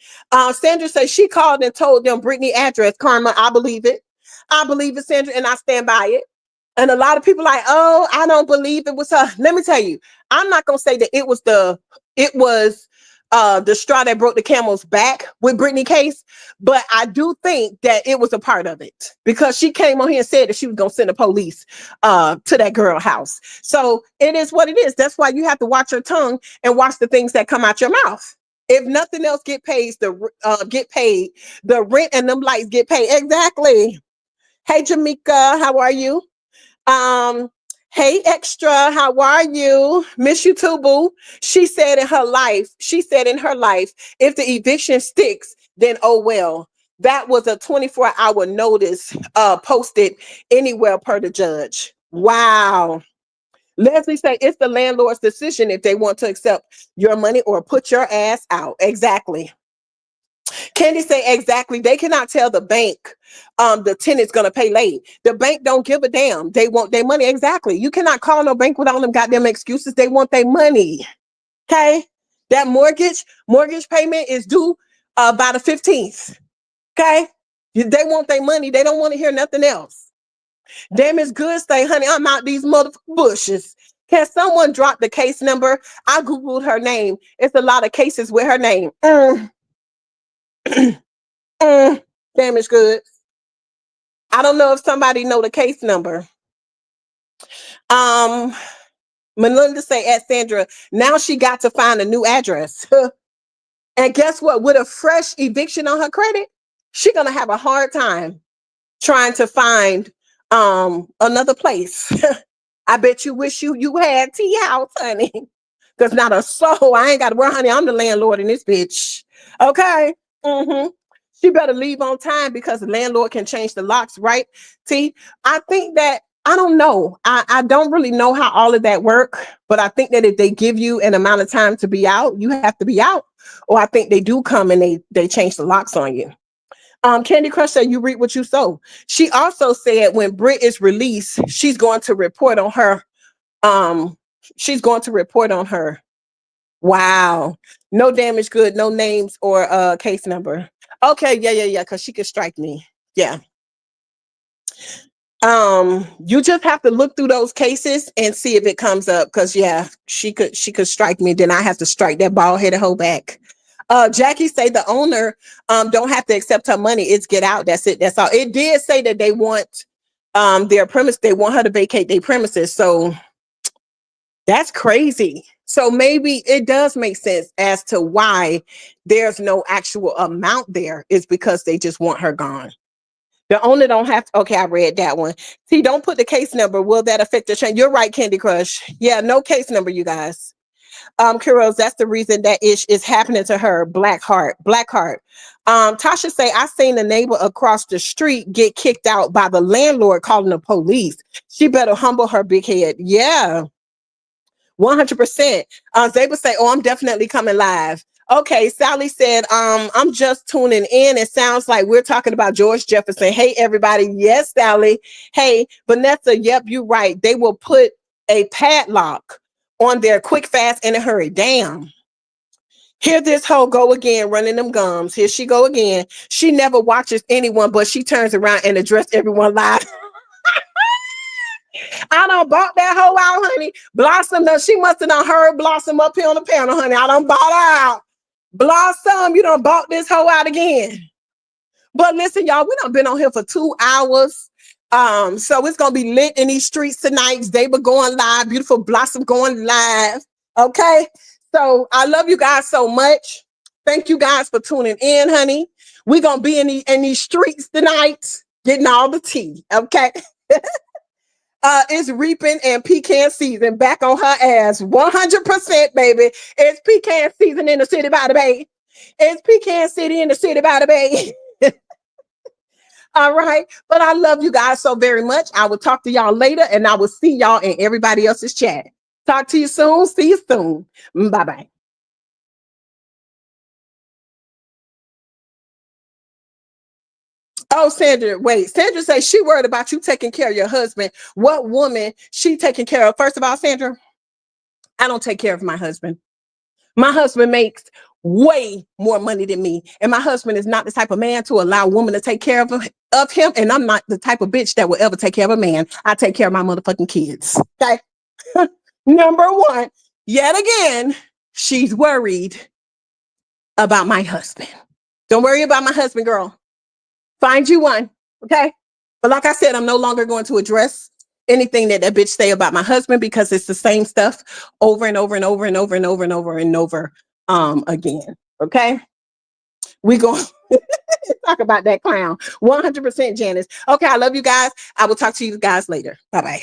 Sandra says she called and told them Brittany address. Karma, I believe it. I believe it, Sandra, and I stand by it. And a lot of people like, oh, I don't believe it was her. Let me tell you, I'm not gonna say that it was the straw that broke the camel's back with Brittany case, but I do think that it was a part of it because she came on here and said that she was gonna send the police to that girl house. So it is what it is. That's why you have to watch your tongue and watch the things that come out your mouth. If nothing else get paid, the rent and them lights get paid. Exactly. Hey Jamaica, how are you? Um, hey Extra, how are you? Miss you too, boo. She said in her life, if the eviction sticks, then oh well. That was a 24-hour notice posted anywhere per the judge. Wow. Leslie say it's the landlord's decision if they want to accept your money or put your ass out. Exactly. Candy say exactly. They cannot tell the bank the tenant's gonna pay late. The bank don't give a damn. They want their money. Exactly. You cannot call no bank with all them goddamn excuses. They want their money. Okay. That mortgage payment is due by the 15th. Okay. They want their money. They don't want to hear nothing else. Damn, it's good. Say, honey, I'm out these motherfucking bushes. Can someone drop the case number? I Googled her name. It's a lot of cases with her name. Damage goods. I don't know if somebody know the case number. Um, Melinda say at Sandra, now she got to find a new address. And guess what? With a fresh eviction on her credit, she gonna have a hard time trying to find another place. I bet you wish you had tea house, honey. Because not a soul. I ain't got to worry, honey. I'm the landlord in this bitch. Okay. Mm-hmm. She better leave on time because the landlord can change the locks, right? T. I think that I don't know. I don't really know how all of that work, but I think that if they give you an amount of time to be out, you have to be out. Or I think they do come and they change the locks on you. Candy Crush said you reap what you sow. She also said when Brit is released, she's going to report on her. Um, she's going to report on her. Wow. No damage good, no names or case number. Okay, yeah, because she could strike me. Yeah. You just have to look through those cases and see if it comes up. Cause yeah, she could strike me. Then I have to strike that bald headed hoe back. Jackie say the owner don't have to accept her money. It's get out. That's it. That's all. It did say that they want their premise, they want her to vacate their premises. So that's crazy. So maybe it does make sense as to why there's no actual amount there. Is because they just want her gone. The owner don't have to. Okay, I read that one. See, don't put the case number. Will that affect the change? You're right, Candy Crush. Yeah, no case number, you guys. Kuros, that's the reason that ish is happening to her. Black heart, black heart. Tasha say, I seen the neighbor across the street get kicked out by the landlord calling the police. She better humble her big head. Yeah. 100%. They would say, "Oh, I'm definitely coming live." Okay, Sally said, "I'm just tuning in. It sounds like we're talking about George Jefferson." Hey, everybody. Yes, Sally. Hey, Vanessa. Yep, you're right. They will put a padlock on there quick, fast, in a hurry. Damn. Here this hoe go again, running them gums. Here she go again. She never watches anyone, but she turns around and address everyone live. I done bought that hoe out, honey. Blossom, she must have done heard Blossom up here on the panel, honey. I done bought her out. Blossom, you done bought this hoe out again. But listen, y'all, we done been on here for 2 hours. So it's gonna be lit in these streets tonight. They were going live, beautiful Blossom going live. Okay. So I love you guys so much. Thank you guys for tuning in, honey. We're gonna be in these streets tonight, getting all the tea. Okay. It's reaping and pecan season back on her ass. 100%, baby. It's pecan season in the city by the bay. It's pecan city in the city by the bay. All right. But I love you guys so very much. I will talk to y'all later and I will see y'all in everybody else's chat. Talk to you soon. See you soon. Bye bye. Oh, Sandra, wait. Sandra says she worried about you taking care of your husband. What woman she taking care of? First of all, Sandra, I don't take care of my husband. My husband makes way more money than me. And my husband is not the type of man to allow a woman to take care of him. And I'm not the type of bitch that will ever take care of a man. I take care of my motherfucking kids. Okay. Number one, yet again, she's worried about my husband. Don't worry about my husband, girl. Find you one. Okay. But like I said, I'm no longer going to address anything that bitch say about my husband because it's the same stuff over and over and over and over and over and over and over again. Okay. We going to talk about that clown. 100% Janice. Okay. I love you guys. I will talk to you guys later. Bye-bye.